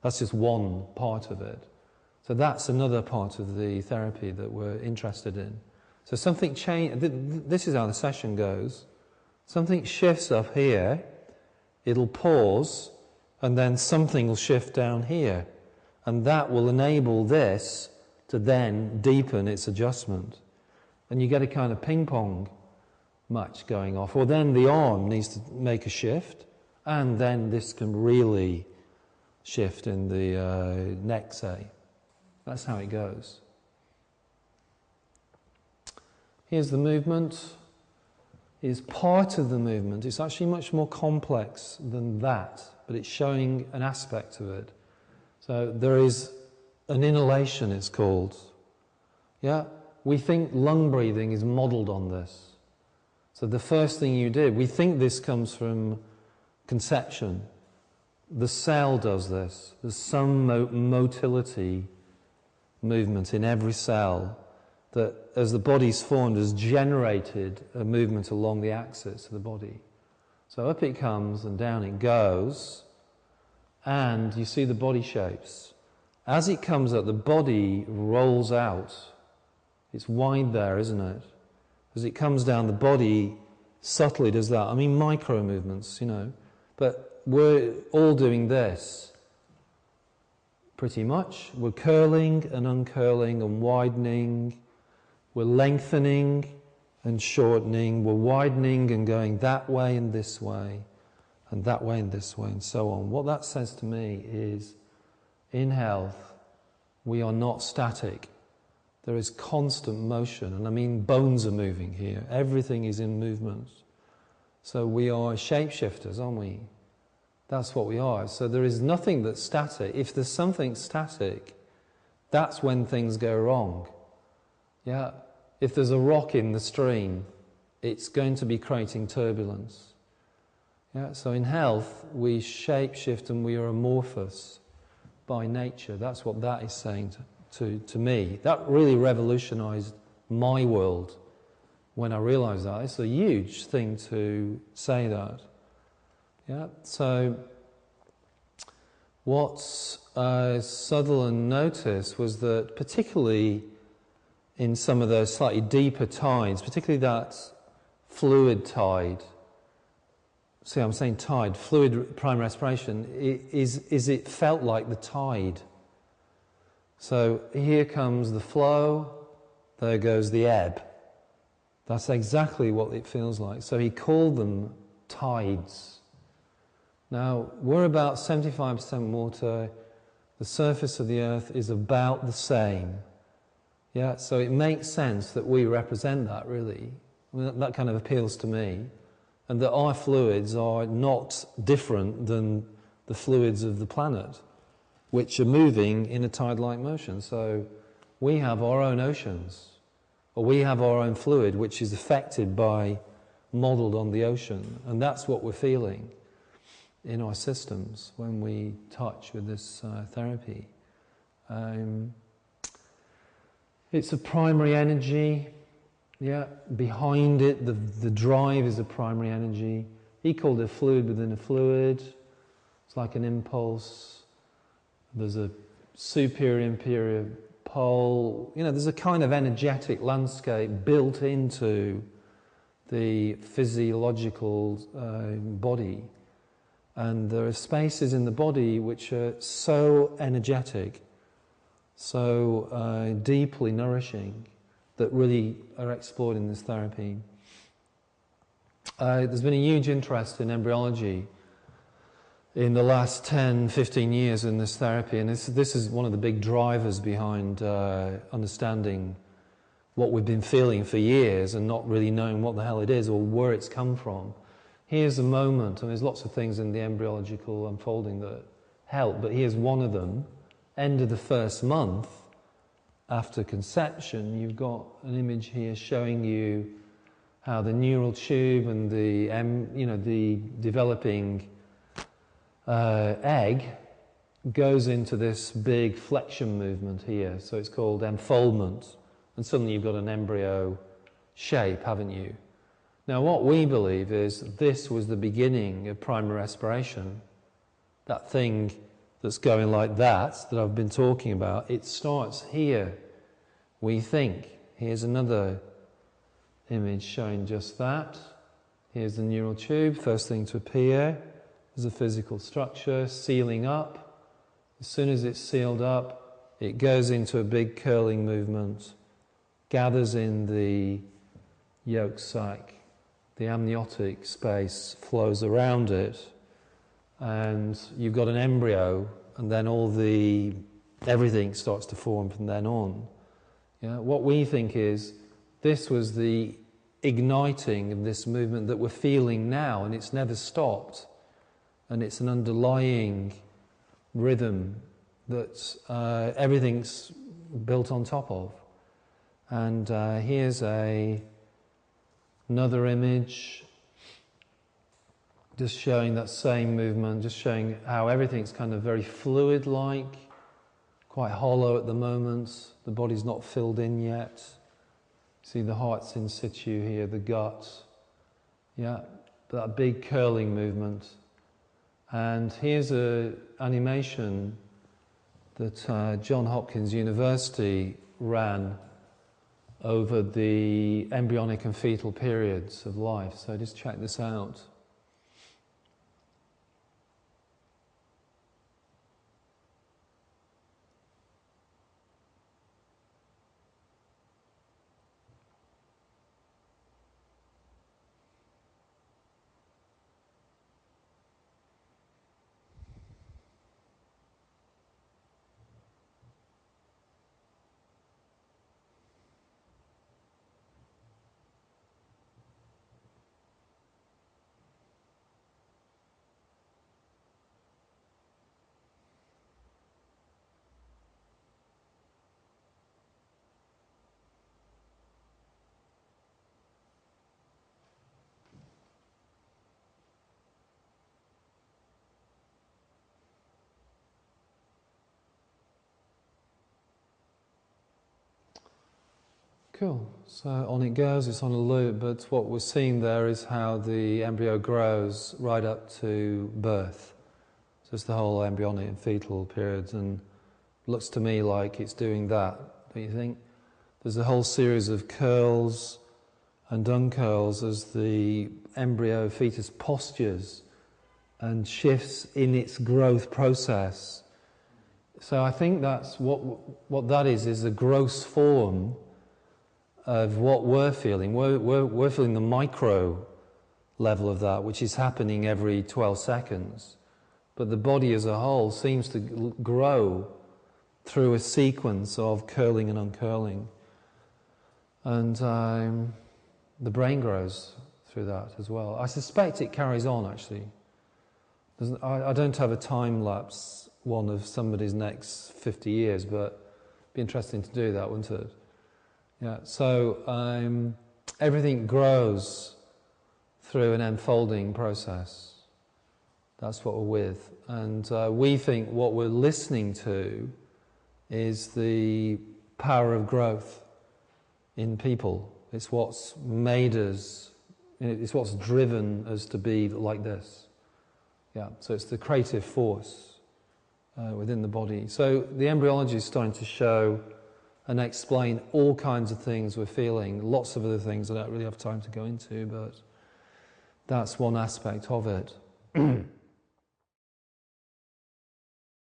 That's just one part of it. So that's another part of the therapy that we're interested in. So something this is how the session goes. Something shifts up here, it'll pause, and then something will shift down here. And that will enable this to then deepen its adjustment. And you get a kind of ping-pong match going off. Or then the arm needs to make a shift, and then this can really shift in the neck, say. That's how it goes. Here's the movement. Here's part of the movement. It's actually much more complex than that, but it's showing an aspect of it. So there is an inhalation, it's called. Yeah? We think lung breathing is modelled on this. So the first thing you did, we think this comes from conception. The cell does this. There's some motility movement in every cell that, as the body's formed, has generated a movement along the axis of the body. So up it comes and down it goes, and you see the body shapes. As it comes up, the body rolls out. It's wide there, isn't it? As it comes down, the body subtly does that. I mean, micro movements, you know. But we're all doing this, pretty much. We're curling and uncurling and widening. We're lengthening and shortening. We're widening and going that way and this way, and that way and this way, and so on. What that says to me is, in health, we are not static. There is constant motion, and I mean bones are moving here. Everything is in movement. So we are shapeshifters, aren't we? That's what we are. So there is nothing that's static. If there's something static, that's when things go wrong. Yeah? If there's a rock in the stream, it's going to be creating turbulence. Yeah? So in health, we shapeshift and we are amorphous by nature. That's what that is saying to me. That really revolutionized my world when I realized that. It's a huge thing to say that. Yeah. So what Sutherland noticed was that, particularly in some of those slightly deeper tides, particularly that fluid tide. See, I'm saying tide, fluid primary respiration, it felt like the tide. So here comes the flow, there goes the ebb. That's exactly what it feels like. So he called them tides. Now, we're about 75% water, the surface of the earth is about the same. Yeah, so it makes sense that we represent that, really. I mean, that kind of appeals to me. And that our fluids are not different than the fluids of the planet, which are moving in a tide-like motion. So we have our own oceans, or we have our own fluid, which is affected by, modelled on the ocean. And that's what we're feeling in our systems when we touch with this therapy. It's a primary energy. Yeah, behind it, the drive is a primary energy. He called it a fluid within a fluid. It's like an impulse. There's a superior, inferior pole. You know, there's a kind of energetic landscape built into the physiological body. And there are spaces in the body which are so energetic, so deeply nourishing, that really are explored in this therapy. There's been a huge interest in embryology in the last 10, 15 years in this therapy, and this is one of the big drivers behind understanding what we've been feeling for years and not really knowing what the hell it is or where it's come from. Here's a moment, and there's lots of things in the embryological unfolding that help, but here's one of them. End of the first month after conception, you've got an image here showing you how the neural tube and the developing egg goes into this big flexion movement here. So it's called enfoldment, and suddenly you've got an embryo shape, haven't you? Now what we believe is this was the beginning of primary respiration. That thing that's going like that I've been talking about, it starts here, we think. Here's another image showing just that. Here's the neural tube, first thing to appear. There's a physical structure, sealing up. As soon as it's sealed up, it goes into a big curling movement, gathers in the yolk sac. The amniotic space flows around it, and you've got an embryo, and then everything starts to form from then on. Yeah? What we think is this was the igniting of this movement that we're feeling now, and it's never stopped, and it's an underlying rhythm that everything's built on top of. And here's another image just showing that same movement, just showing how everything's kind of very fluid-like, quite hollow at the moment. The body's not filled in yet. See the heart's in situ here, the gut. Yeah, that big curling movement. And here's an animation that Johns Hopkins University ran over the embryonic and fetal periods of life. So just check this out. Cool. So on it goes, it's on a loop, but what we're seeing there is how the embryo grows right up to birth. So it's the whole embryonic and fetal periods, and it looks to me like it's doing that, don't you think? There's a whole series of curls and uncurls as the embryo fetus postures and shifts in its growth process. So I think that's what that is a gross form of what we're feeling. We're feeling the micro level of that, which is happening every 12 seconds. But the body as a whole seems to grow through a sequence of curling and uncurling. And the brain grows through that as well. I suspect it carries on, actually. I don't have a time-lapse one of somebody's next 50 years, but it'd be interesting to do that, wouldn't it? Yeah, so everything grows through an unfolding process. That's what we're with. And we think what we're listening to is the power of growth in people. It's what's made us, it's what's driven us to be like this. Yeah, so it's the creative force within the body. So the embryology is starting to show and explain all kinds of things we're feeling, lots of other things I don't really have time to go into, but that's one aspect of it.